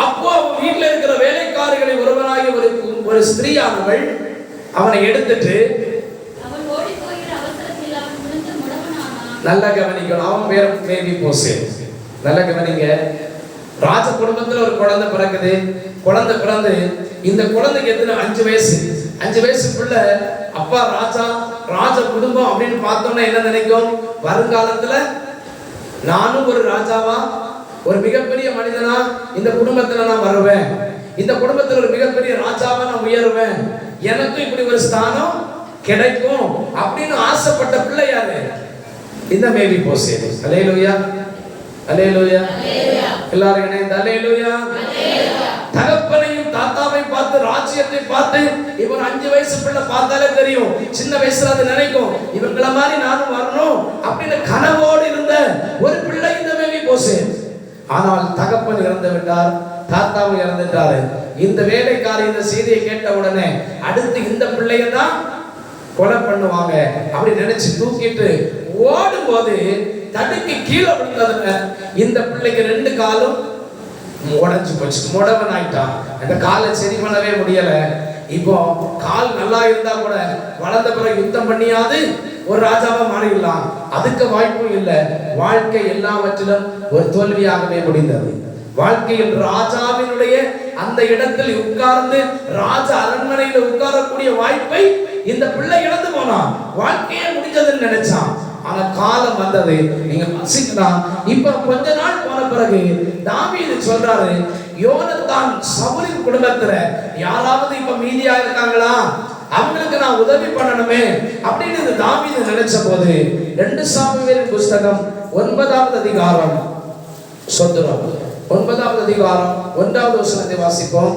அப்போ அவன் வீட்டுல இருக்கிற வேலைக்காரிகளை ஒருவனாகி ஒரு ஸ்திரீயானவள் அவனை எடுத்துட்டு நல்லா கவனிக்கணும். அவன் பேர் மேவிபோசேத். நல்லா கவனிங்க. ராஜ குடும்பத்துல ஒரு குழந்தை பிறக்குது. குழந்தை பிறந்து இந்த குழந்தைக்கு எத்தனை 5 வயசு. 5 வயசுக்குள்ள அப்பா ராஜ குடும்பம் அப்படின்னு பார்த்தோம்னா என்ன நினைக்கும்? வருங்காலத்துல நானும் ஒரு ராஜாவா, ஒரு மிகப்பெரிய மனிதனா இந்த குடும்பத்துல நான் வருவேன், இந்த குடும்பத்துல ஒரு மிகப்பெரிய ராஜாவா நான் உயருவேன், எனக்கும் இப்படி ஒரு ஸ்தானம் கிடைக்கும் அப்படின்னு ஆசைப்பட்ட பிள்ளை யாரு? இந்த மேவிபோசேத். அல்லேலூயா, அல்லேலூயா. எல்லாரும் இணைந்து அல்லேலூயா. தகப்பனையும் தாத்தாவை பார்த்து ராஜ்யத்தை பார்த்து இவன் 5 வயசு பிள்ளை பார்த்தாலே தெரியும், சின்ன வயசுல அது நினைக்கும் இவங்கள மாதிரி நானும் வரணும் அப்படின்னு கனவோடு இருந்த ஒரு பிள்ளை இந்த மேவிபோசேத். ஆனால் தகப்பன் இறந்து விட்டார், தாத்தாவும் இறந்துட்டாரு. இந்த வேலைக்காரி இந்த செய்தியை கேட்ட உடனே அடுத்து இந்த பிள்ளைய தான் கொலை பண்ணுவாங்க அப்படி நினைச்சு தூக்கிட்டு ஓடும் போது தடுக்கி கீழே விழுந்ததுங்க. இந்த பிள்ளைக்கு 2 காலும் உடைஞ்சு போச்சு, முடவன் ஆயிட்டான். அந்த காலை சரி பண்ணவே முடியல. இப்போ கால் நல்லா இருந்தா கூட வளர்ந்த பிறகு யுத்தம் பண்ணியாது ஒரு ராஜாவா மாறிடலாம், அதுக்கு வாய்ப்பும் இல்லை. வாழ்க்கை எல்லாவற்றிலும் ஒரு தோல்வியாகவே முடிந்தது. வாழ்க்கையில் ராஜாவினுடைய அந்த இடத்தில் உட்கார்ந்து ராஜ அரண்மனையில உட்காரக்கூடிய வாய்ப்பை இந்த பிள்ளை இழந்து போனான். வாழ்க்கையே முடிஞ்சதுன்னு நினைச்சான். ஆனா காலம் வந்தது. நீங்க வாசிக்கலாம். இப்ப கொஞ்ச நாள் போன பிறகு தாவீது சொல்றாரு, யோனத்தான் சவுலின் குடும்பத்துல யாராவது இப்ப மீதியா இருக்காங்களா, அவங்களுக்கு நான் உதவி பண்ணணுமே அப்படின்னு தாவீது நினைச்ச போது 2 சாமுவேல் புஸ்தகம் 9வது அதிகாரம் சொல்றோம். 9வது அதிகாரம் 1வது வசனத்தை வாசிப்போம்.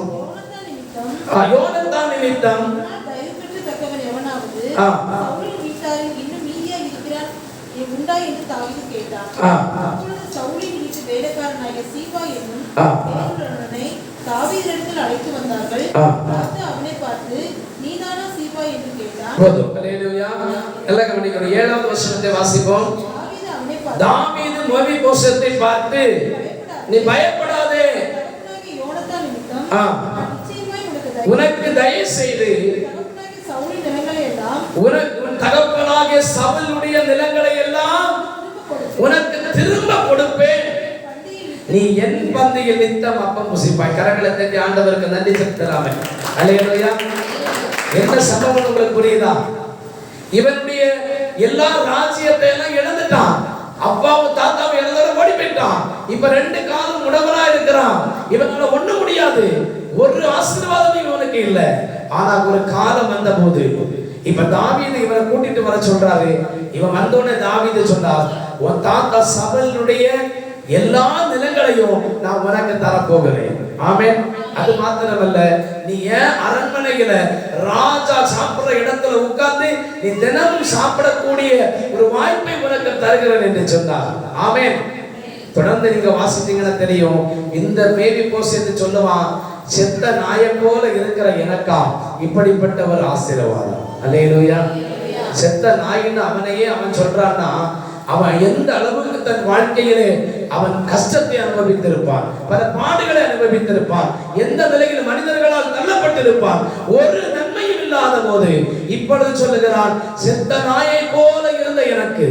யோனத்தான் நிமித்தம் என்று தாவீது கேட்டான். அப்பொழுது சவுலின் வீட்டு வேலைக்காரனாகிய சீபா என்னும் வேறொருவனை தாவீதிடத்தில் அழைத்து வந்தார்கள். ராஜா அவனை பார்த்து, நீதானா சீபா என்று கேட்டான். போதும். அல்லேலூயா. எல்லாம் கவனிக்கணும். 7வது வசனத்தை வாசிப்போம். தாவீது மேவிபோசேத்தை பார்த்து, நீ பயப்படாதே, யோனத்தான் நிமித்தம் உனக்கு தயவு செய்து சவுலின் நிலங்களை எல்லாம் உன் தகப்பனாகிய சவுலுடைய நிலங்களை எல்லாம் உனக்கு திரும்ப கொடுப்பேன், நீ என் பந்தியில் நித்தம் அப்பம் புசிப்பாய். கரங்களை தட்டி ஆண்டவருக்கு நன்றி செலுத்தலாமே. அல்லேலூயா. என்ன சம்பவம் உங்களுக்கு புரியுதா? இவனுடைய எல்லா ராஜ்யத்தை எல்லாம் இழந்துட்டான். அப்பாவும் தாத்தாவும் இழந்தவரை ஓடி போயிட்டான். இப்ப 2 காலும் முடவனா இருக்கிறான். இவனால ஒண்ணு முடியாது, ஒரு ஆசீர்வாதமும் இவனுக்கு இல்லை. ஆனா ஒரு காலம் வந்த போது இப்ப தாவீது இவனை கூட்டிட்டு வர சொல்றாரு. இவன் வந்தோடனே தாவீது சொன்னார், உன் தாத்தா சவுலுடைய எல்லா நிலங்களையும் நான் உனக்கு தரப்போகிறேன். ஆமென். அது மாத்திரமல்ல, நீ ஏன் அரண்மனையில ராஜா சாப்பிடுற இடத்துல உட்கார்ந்து நீ தினமும் சாப்பிடக்கூடிய ஒரு வாய்ப்பை உனக்கு தருகிறேன் என்று சொன்னார். ஆமென். தொடர்ந்து நீங்க வாசித்தீங்கன்னா தெரியும். இந்த மேவிபோசேத் சொல்லுவான், செத்த நாயை போல இருக்கிற எனக்கா இப்படிப்பட்ட ஒரு ஆசீர்வாதம். அல்லேலூயா. செத்த நாயின்னு அவனையே அவன் சொல்றான்னா அவன் எந்த அளவுக்கு தன் வாழ்க்கையிலே அவன் கஷ்டத்தை அனுபவித்திருப்பான், பல பாடுகளை அனுபவித்திருப்பான், எந்த நிலையில் மனிதர்களால் தள்ளப்பட்டிருப்பான், ஒரு நன்மையும் இல்லாத போது இப்பொழுது சொல்லுகிறான், செத்த நாயை போல இருந்த எனக்கு,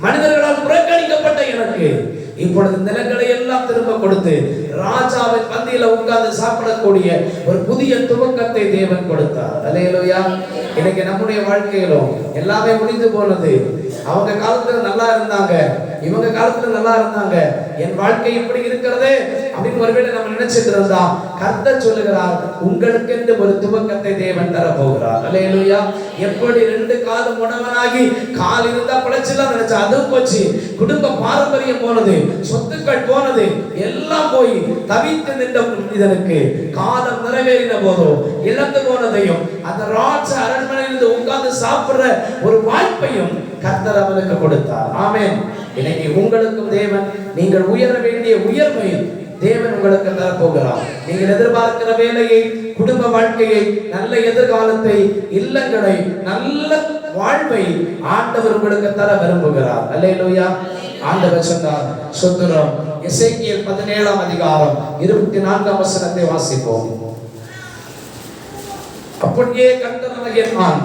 மனிதர்களால் புறக்கணிக்கப்பட்ட எனக்கு இப்பொழுது நிலங்களை எல்லாம் திரும்ப கொடுத்து ராஜாவின் பந்தியில உட்கார்ந்து சாப்பிடக்கூடிய ஒரு புதிய துவக்கத்தை தேவன் கொடுத்தார். அல்லேலூயா. இன்னைக்கு நம்முடைய வாழ்க்கையிலும் எல்லாமே முடிந்து போனது. அவங்க காலத்துல நல்லா இருந்தாங்க, இவங்க காலத்துல நல்லா இருந்தாங்க, என் வாழ்க்கை இப்படி இருக்கிறது அப்படின்னு ஒருவேளை நம்ம நினைச்சிட்டு இருந்தா கர்த்தர் சொல்லுகிறார், உங்களுக்கு என்று ஒரு துவக்கத்தை தேவன் தர போகிறார். அல்லேலூயா. எப்படி 2 காலும் உணவனாகி கால் இருந்தா பிழைச்சலாம் நினைச்சா அதுவும் போச்சு, குடும்ப பாரம்பரியம் போனது, சொத்துக்கள் போனது, எல்லாம் போய் தவித்து நின்ற மனிதனுக்கு காலம் நிறைவேறின போதோ இழந்து போனதையும் அந்த ராஜ அரண்மனையிலிருந்து உட்கார்ந்து சாப்பிடுற ஒரு வாய்ப்பையும் கர்த்தர் அவனுக்கு கொடுத்தார். ஆமென். இன்னைக்கு உங்களுக்கும் தேவன் நீங்கள் உயர வேண்டிய உயர்வை தேவன் உங்களுக்கு தரப்போகிறார். நீங்கள் எதிர்பார்க்கிற வேலையை, குடும்ப வாழ்க்கையை, நல்ல எதிர்காலத்தை, இல்லங்களை, நல்ல வாழ்வை ஆண்டவர் உங்களுக்கு தர விரும்புகிறார். அல்லேலூயா. ஆண்டவர் சொன்னார். ஸ்தோத்திரம். எசேக்கியேல் 17ஆம் அதிகாரம் 24ஆம் வசனத்தை வாசிப்போம். அப்படியே கர்த்தராகிய நான்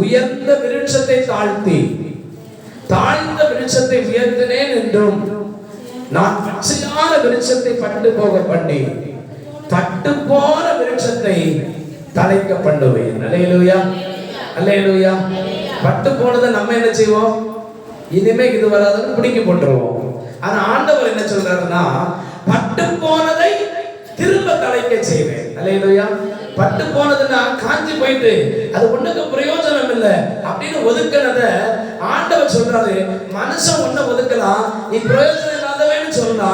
உயர்ந்த விருட்சத்தை தாழ்த்தி தாழ்ந்த விருட்சத்தை உயர்த்தினேன் என்றும் நான் பச்சையான விருட்சத்தை பட்டு போக பண்ணி பட்டு போன விருட்சத்தை தலைக்க பண்ணுவேன். அல்லேலூயா. அல்லேலூயா. பட்டு போனதை நம்ம என்ன செய்வோம்? இனிமே இது வராதுன்னு பிடிக்கி போட்டுருவோம். ஆனா ஆண்டவர் என்ன சொல்றாருன்னா, பட்டு போனதை திரும்ப தலைக்க செய்வேன். அல்லேலூயா. பட்டு போனதுன்னா காஞ்சி போயிட்டு அது ஒண்ணுக்கு பிரயோஜனம் இல்லை அப்படின்னு ஒதுக்கினத ஆண்டவர் சொல்றாரு. மனுஷன் ஒண்ணு ஒதுக்கலாம், நீ பிரயோஜனம் இல்லாதவன்னு சொன்னா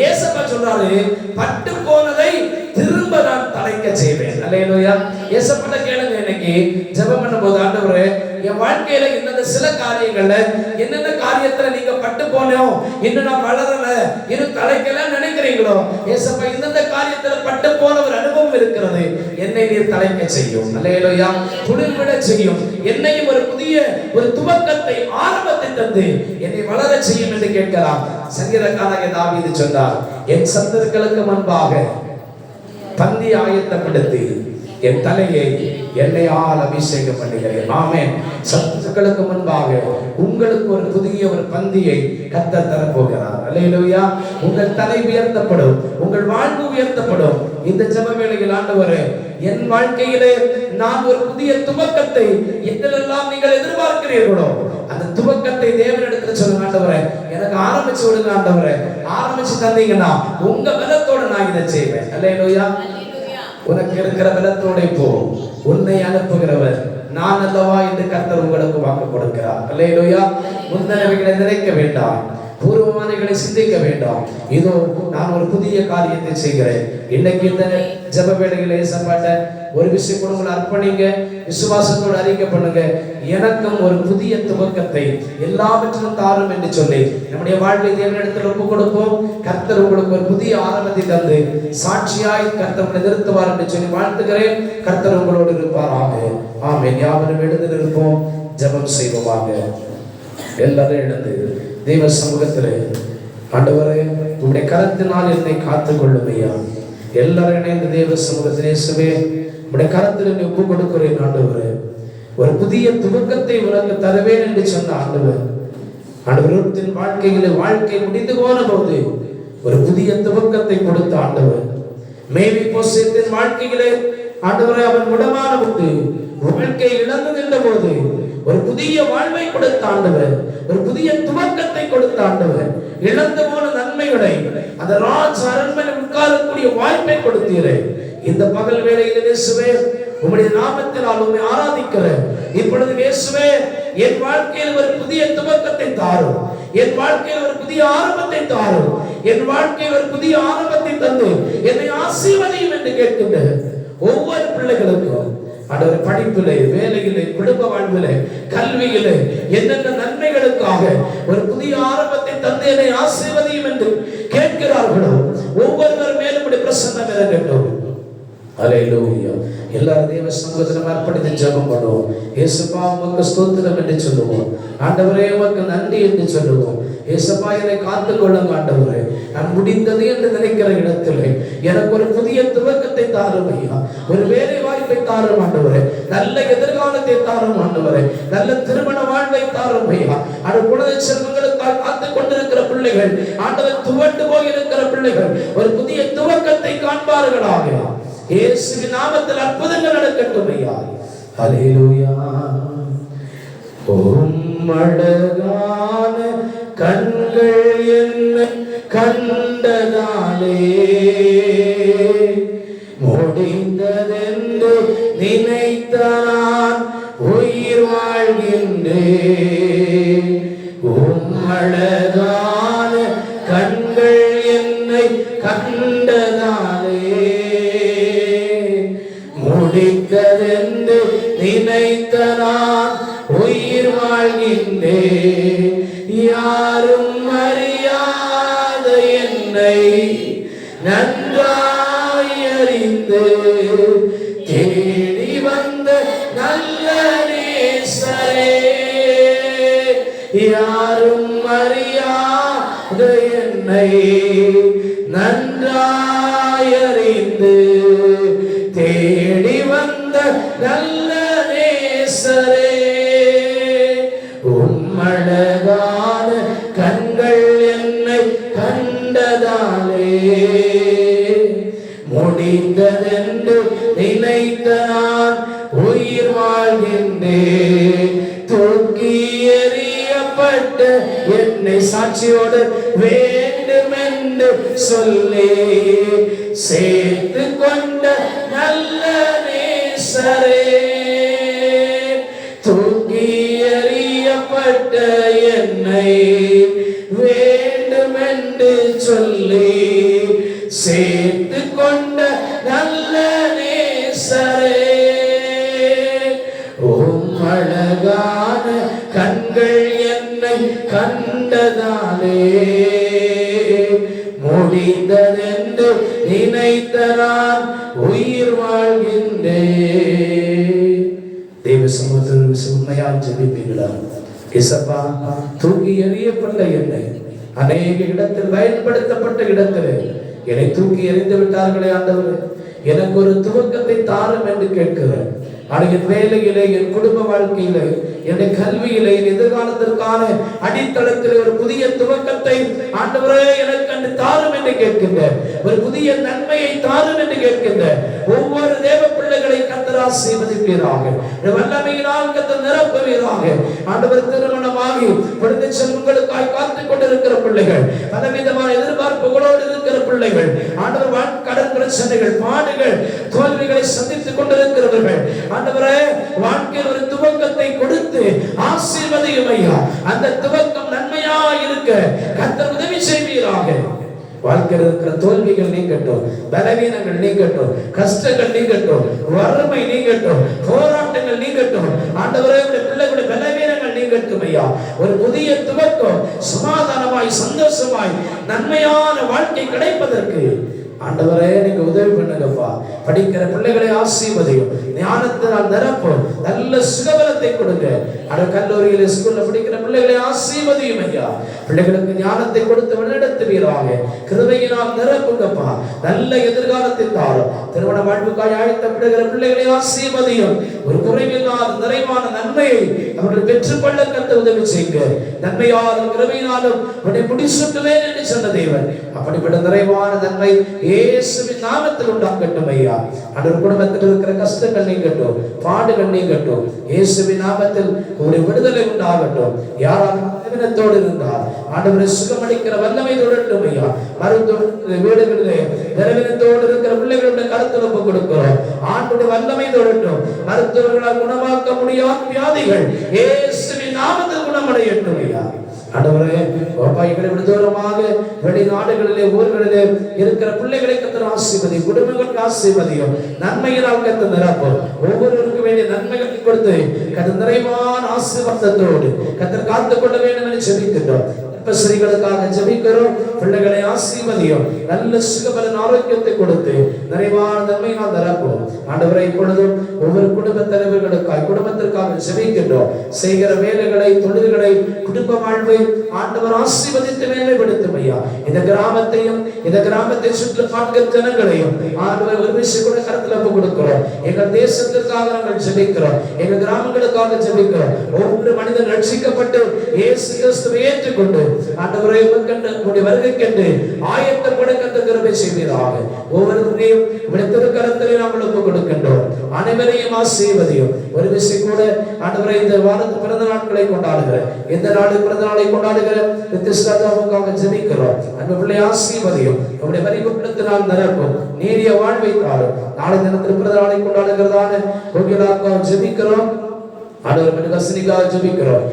ஏசப்பா சொல்றாரு, பட்டு போனதை திரும்ப நான் தலைக்க செய்வேன். அல்லேலூயா. ஏசப்பா கேளுங்க, இன்னைக்கு ஜெபம் பண்ணும்போது, ஆண்டவரே என் வாழ்க்கையில இந்த சில காரியங்கள்ல என்னென்ன காரியத்துல நீங்க பட்டு போனோம், இன்னும் நான் வளரல, இன்னும் தலைக்கல நினைக்கிறீங்களோ, ஏசப்பா இந்த காரியத்துல பட்டு போன ஒரு அனுபவம் இருக்கிறது, என்னை நீர் தலைக்க செய்யும். அல்லேலூயா. துளிர்விட செய்யும். என்னையும் ஒரு புதிய ஒரு துவக்கத்தை ஆரம்பத்தை தந்து என்னை வளர செய்யும் என்று கேட்கலாம். சங்கீதக்காரனாகிய தாவீது சொன்னார், என் சத்துருக்களுக்கு முன்பாக பந்தி ஆயத்தப்படுத்தி என் தலையை எண்ணெயால் அபிஷேகம் பண்ணுகிறேன். ஆமென். சத்துருக்களுக்கு முன்பாக உங்களுக்கு ஒரு புதிய ஒரு பந்தியை கர்த்தர் தரப்போகிறார். அல்லேலூயா. உங்கள் தலை உயர்த்தப்படும், உங்கள் வாழ்வு உயர்த்தப்படும். இந்த ஜெப வேளையில் ஆண்டவரே, என் வாழ்க்கையிலே நான் ஒரு புதிய துவக்கத்தை எதெல்லாம் நீங்கள் எதிர்பார்க்கிறீர்களோ அந்த துவக்கத்தை தேவனிடத்தில் சொல்லுங்க. ஆண்டவரே எனக்கு ஆரம்பிச்சு விடுங்க. ஆண்டவரே ஆரம்பிச்சு தந்தீங்கன்னா உங்க பலத்தோட நான் இதை செய்வேன். அல்லேலூயா. உனக்கு இருக்கிற பலத்தோட போ, உன்னை அனுப்புகிறவர் நான் அல்லவா என்று கர்த்தர் உங்களுக்கு வாக்கு கொடுக்கிறார். அல்லேலூயா. முன்னவைகளை நினைக்க வேண்டாம், பூர்வமானவைகளை சிந்திக்க வேண்டாம். இதோ நான் ஒரு புதிய காரியத்தை செய்கிறேன். இன்னைக்கு இந்த ஜெப வேளையிலே ஏசப்பாட்ட ஒரு விஷயம் கூட உங்களை அர்ப்பணிங்க, விசுவாசத்தோடு அறிக்கை பண்ணுங்க. எனக்கும் ஒரு புதிய துவக்கத்தை எல்லாவற்றிலும் தாரும் என்று சொல்லி நம்முடைய வாழ்வை தேவனிடத்தில் ஒப்புக் கொடுப்போம். கர்த்தர் உங்களுக்கு ஒரு புதிய ஆரம்பத்தை தந்து சாட்சியாய் கர்த்தர் உங்களை நிறுத்துவார் என்று சொல்லி வாழ்த்துகிறேன். கர்த்தர் உங்களோடு இருப்பாராக. ஆமென். யாவரும் எழுந்து நிற்போம், ஜெபம் செய்வோமாக. எல்லாரும் எழுந்து தெய்வ சமூகத்திலே, ஆண்டவரே உம்முடைய கரத்தினால் என்னை காத்துக் கொள்ளும் ஐயா. எல்லாரும் இணைந்து தெய்வ சமூகத்திலே, இயேசுவே உம்முடைய கரத்தில் என்னை ஒப்புக் கொடுக்கிறேன். ஆண்டவரே ஒரு புதிய துவக்கத்தை உனக்கு தருவேன் என்று சொன்ன ஆண்டவர், ஆண்டவரின் வாழ்க்கையிலே வாழ்க்கை முடிந்து போன போது ஒரு புதிய துவக்கத்தை கொடுத்த ஆண்டவர், மேவி போசேத்தின் வாழ்க்கையிலே ஆண்டவரே அவன் முடமான போது வாழ்க்கை இழந்து நின்ற போது ஒரு புதிய வாழ்வை கொடுத்த ஆண்டவர், ஒரு புதிய துவக்கத்தை கொடுத்த ஆண்டவர், இழந்து போன நன்மைகளை அந்த ராஜ அரண்மனை உட்காரக்கூடிய வாய்ப்பை கொடுத்தீரே. இந்த பகல் வேளையில் இயேசுவே உம்முடைய நாமத்தினால் உம்மை ஆராதிக்கிறேன். இப்பொழுது இயேசுவே என் வாழ்க்கையில் ஒரு புதிய துவக்கத்தை தாரும், என் வாழ்க்கையில் ஒரு புதிய ஆரம்பத்தை தாரும், என் வாழ்க்கையில் ஒரு புதிய ஆரம்பத்தை தந்து என்னை ஆசீர்வதியும் என்று கேட்கின்ற ஒவ்வொரு பிள்ளைகளுக்கும் ஆண்டவரே படிப்பிலே, வேலையிலே, குடும்ப வாழ்விலே, கல்வியிலே என்னென்ன நன்மைகளுக்காக ஒரு புதிய ஆரம்பத்தை தந்து என்னை ஆசீர்வதியும் என்று கேட்கிறார்களோ ஒவ்வொருவர் மேலும் பிரசன்னம் இறங்கட்டும். அல்லேலூயா. எல்லாரும் தேவ சமூகத்தில் அர்ப்பணித்து ஜெபம் பண்ணுவோம். இயேசுப்பா உமக்கு ஸ்தோத்திரம் என்று சொல்லுவோம். ஆண்டவரே உமக்கு நன்றி என்று சொல்லுவோம். இயேசுப்பா என்னை காத்துக் கொள்ளுங்க. ஆண்டவரே நான் முடிந்தது என்று நினைக்கிற இடத்திலே எனக்கு ஒரு புதிய துவக்கத்தை தாரும் ஐயா. ஒரு வேலை வாய்ப்பை தாரும் ஆண்டவரே. நல்ல எதிர்காலத்தை தாரும் ஆண்டவரே. நல்ல திருமண வாழ்வை தாரும் ஐயா. அது குழந்தை செல்வங்களுக்காக காத்துக் கொண்டிருக்கிற பிள்ளைகள், ஆண்டவர் துவண்டு போயிருக்கிற பிள்ளைகள் ஒரு புதிய துவக்கத்தை காண்பார்களாக. இயேசுவின் நாமத்தில் அற்புதங்கள் நடக்கட்டும் ஐயா. அல்லேலூயா. ஓம் அழகான கண்கள் என்னை கண்டதாலே முடிந்ததென்று நினைத்த நான் உயிர் வாழ்கின்றேன். ஓம் அழகான கண்கள் என்னை கண்டதாலே முடிந்ததென்று நினைத்த நான் உயிர் வாழ்கின்றேன். யாரும் அறியாத என்னை நன்றாய் அறிந்து தேடி வந்த நல்ல நேசரே யாரும் அறியாத என்னை நன்றாயறிந்து தேடி வந்த நல்ல நேசரே, உம்மழகான கண்கள் என்னை கண்டதாலே முடிந்ததென்று நினைத்த நான் உயிர் வாழ்கின்றேன். தூக்கி எறியப்பட்ட என்னை சாட்சியோடு வேண்டுமென்று சொல்லி சேர்த்து கொண்ட நல்ல நேசரே, தூக்கி எறியப்பட்ட என்னை வேண்டுமென்று சொல்லி சேர்த்து கொண்ட நல்ல நேசரே, அழகான கண்கள் என்னை கண்டதாலே முடிந்ததென்று நினைத்த நான் உயிர் வாழ்கின்றேன். தேவ சமூகத்தில் உண்மையால் ஜெபிப்பீர்களா? இசப்பா, தூக்கி எறியப்பட்ட என்னை அநேக இடத்தில் பயன்படுத்தப்பட்ட இடத்தில் என்னை தூக்கி எறிந்து விட்டார்களே ஆண்டவரே, எனக்கு ஒரு துவக்கத்தை தாரும் என்று கேட்கிறேன். என் வேலையிலே, என் குடும்ப வாழ்க்கையிலே, என் கல்வியிலே, என் எதிர்காலத்திற்கான அடித்தளத்தில் ஒரு புதிய துவக்கத்தை ஆண்டவரே எனக்கு அன்று தாரும் என்று கேட்கின்றேன். ஒரு புதிய நன்மையை தாரும் என்று கேட்கின்றேன். ஒவ்வொரு தேவ பிள்ளைகளை கர்த்தர் ஆசீர்வதிப்பீராக, வல்லமையினால் கர்த்தர் நிரப்புவீராக. ஆண்டவர், திருமணமாகி குழந்தை செல்வங்களுக்காய் காத்துக் கொண்டிருக்கிற பிள்ளைகள், பலவிதமான எதிர்பார்ப்புகளோடு இருக்கிற பிள்ளைகள், ஆண்டவர் கடன் பிரச்சனைகள், பாடுகள், தோல்விகளை சந்தித்துக் கொண்டிருக்கிறவர்கள், ஆண்டவரே வாழ்க்கையில் ஒரு துவக்கத்தை கொடுத்து ஆசீர்வதியும் ஐயா. அந்த துவக்கம் நன்மையா இருக்க கர்த்தர் உதவி செய்வீராக. வாழ்க்கையில் இருக்கிற தோல்விகள் நீங்கட்டும், பலவீனங்கள் நீங்கட்டும், கஷ்டங்கள் நீங்கட்டும், வறுமை நீங்கட்டும், போராட்டங்கள் நீங்கட்டும். ஆண்டவரே, பிள்ளைகளுடைய பலவீனங்கள் நீங்கட்டும் ஐயா. ஒரு புதிய துவக்கம் சமாதானமாய் சந்தோஷமாய் நன்மையான வாழ்க்கை கிடைப்பதற்கு ஆண்டவரே நீங்க உதவி பண்ணுங்கப்பா. படிக்கிற பிள்ளைகளை ஆசீர்வதியும், ஞானத்தினால் நிரப்பும், நல்ல சுகபலத்தை கொடுங்க. கல்லூரியில ஸ்கூல்ல படிக்கிற பிள்ளைகளை ஆசீர்வதியும் ஐயா. பிள்ளைகளுக்கு ஞானத்தை கொடுத்து வழிநடத்துவீராக. கிருபையினால் நிரப்புங்கப்பா. நல்ல எதிர்காலத்தை தாரும். திருமண வாழ்வுக்காய் ஆயத்தப்படுகிற பிள்ளைகளை ஆசீர்வதியும். ஒரு குறைவில்லாத நிறைவான நன்மையை அவர்கள் பெற்றுக்கொள்ள கர்த்தர் உதவி செய்யுங்க. நன்மையாலும் கிருபையினாலும் உன்னை முடிசூட்டுவேன் என்று சொன்ன தேவன், அப்படிப்பட்ட நிறைவான நன்மை இயேசுவின் நாமத்தில் உண்டாகட்டும் ஐயா. அன்றைய குடும்பத்தில் இருக்கிற கஷ்டங்கள் நீங்கட்டும், பாடுகள் நீங்கட்டும். இயேசுவின் நாமத்தில் உங்களுடைய விடுதலை உண்டாகட்டும். யாராலும் பலவீனத்தோடு இருந்தால் ஆண்டவரை சுகமளிக்கிற வல்லமை தொடரட்டும் ஐயா. மருத்துவ வீடுகளிலே பலவீனத்தோடு இருக்கிற பிள்ளைகளுடைய கருத்தில் ஒப்புக் கொடுக்கிறோம். ஆண்டுடைய வல்லமை தொடரட்டும். மருத்துவர்களால் குணமாக்க முடியாத வியாதிகள் இயேசுவின் நாமத்தில் குணமடையட்டும் ஐயா. ஆண்டவரே, எங்களை விடுதூரமாக வெளிநாடுகளிலே ஊர்களிலே இருக்கிற பிள்ளைகளை கர்த்தர் ஆசீர்வதியும், குடும்பங்களுக்கு ஆசீர்வதியும், நன்மையினால் கர்த்தர் நிரப்பும். ஒவ்வொருவருக்கும் வேண்டிய நன்மைகளை கொடுத்து கர்த்தர் நிறைவான ஆசீர்வாதத்தோடு கர்த்தர் காத்துக் கொள்ள வேண்டும் என்று ஜெபிக்கின்றோம். ஸ்ரீகளுக்காக ஜெபிக்கிறோம். பிள்ளைகளை ஆசீர்வதியும், நல்ல சுகபலன் ஆரோக்கியத்தை கொடுத்து நிறைவான நன்மையினால் நிரப்பும். ஆண்டவரை, இப்பொழுதும் ஒவ்வொரு குடும்ப தலைவர்களுக்காய் குடும்பத்திற்காக ஜெபிக்கின்றோம். செய்கிற வேலைகளை, தொழில்களை, குடும்ப வாழ்வை ஆண்டவர் ஆசீர்வதித்து மேன்மைப்படுத்தும் ஐயா. இந்த கிராமத்தையும் இந்த கிராமத்தை சுற்றி பார்க்கிற ஜனங்களையும் ஆண்டவர் ஒரு விஷயம் கூட கருத்தில் ஒப்புக் கொடுக்கிறோம். எங்கள் தேசத்திற்காக நாங்கள் ஜெபிக்கிறோம். எங்கள் கிராமங்களுக்காக ஜெபிக்கிறோம். ஒவ்வொரு மனிதன் ரட்சிக்கப்பட்டு இயேசு கிறிஸ்துவை ஏற்றுக்கொண்டு ஆண்டவரே உம்முடைய வருகைக்கென்று ஆயத்தப்பட கர்த்தர் கிருபை செய்வீராக. ஒவ்வொருவரையும் உம்முடைய திருக்கரத்திலே நாங்கள் ஒப்புக் கொடுக்கின்றோம். அனைவரையும் ஆசீர்வதியும். ஒரு விஷயம் கூட ஆண்டவரே, இந்த வாரத்து பிறந்த நாட்களை கொண்டாடுகிற, இந்த நாடு பிறந்த நாளை கொண்டாடுகிற கிறிஸ்துவுக்காக ஜெபிக்கிறோம். அன்பு பிள்ளை ஆசீர்வதியும். உம்முடைய பரிபூரணத்தினால் நிரப்பும். நீடிய வாழ்வை தாரும். நாளை தினத்தில் பிறந்த நாளை கொண்டாடுகிறதான கோகிலாவுக்காக ஜெபிக்கிறோம். ஆண்டவர் கசனிக்காக ஜெபிக்கிறோம்.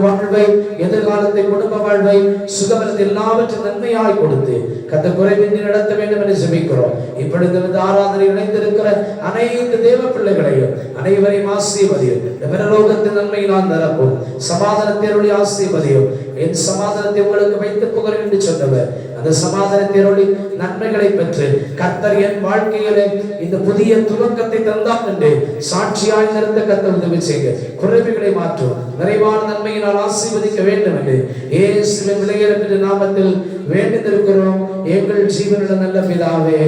வாழ்வை, எதிர்காலத்தை, குடும்ப வாழ்வை, சுகபலத்தை எல்லாவற்றும் நன்மையாய் கொடுத்து கர்த்தர் குறைவின்றி நடத்த வேண்டும் என்று ஜெபிக்கிறோம். இப்பொழுது இந்த ஆராதனை இணைந்திருக்கிற அனைத்து தேவ பிள்ளைகளையும் அனைவரையும் ஆசீர்வதியும். பரலோகத்தின் நன்மையினால் நிரப்பும். சமாதானத்தை ஆசீர்வதியும். என் சமாதானத்தை உங்களுக்கு வைத்து போகிறேன் என்று சொன்னவர் அந்த சமாதானத்தை அருளி நன்மைகளை பெற்று கர்த்தர் என் வாழ்க்கையிலே இந்த புதிய துவக்கத்தை தந்தார் என்று சாட்சியாய் நிறுத்த கர்த்தர் உதவி செய்க. குறைவுகளை மாற்றும் நிறைவான நன்மையினால் ஆசீர்வதிக்க வேண்டும் என்று இயேசுவின் விலையேறப்பட்ட நாமத்தில் வேண்டியிருக்கிறோம் எங்கள் ஜீவனுள்ள நல்ல பிதாவே,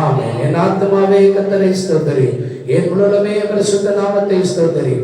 ஆமென். என் ஆத்துமாவே கர்த்தரை ஸ்தோத்திரி, என் முழுவதுமே பரிசுத்த நாமத்தை ஸ்தோத்திரி.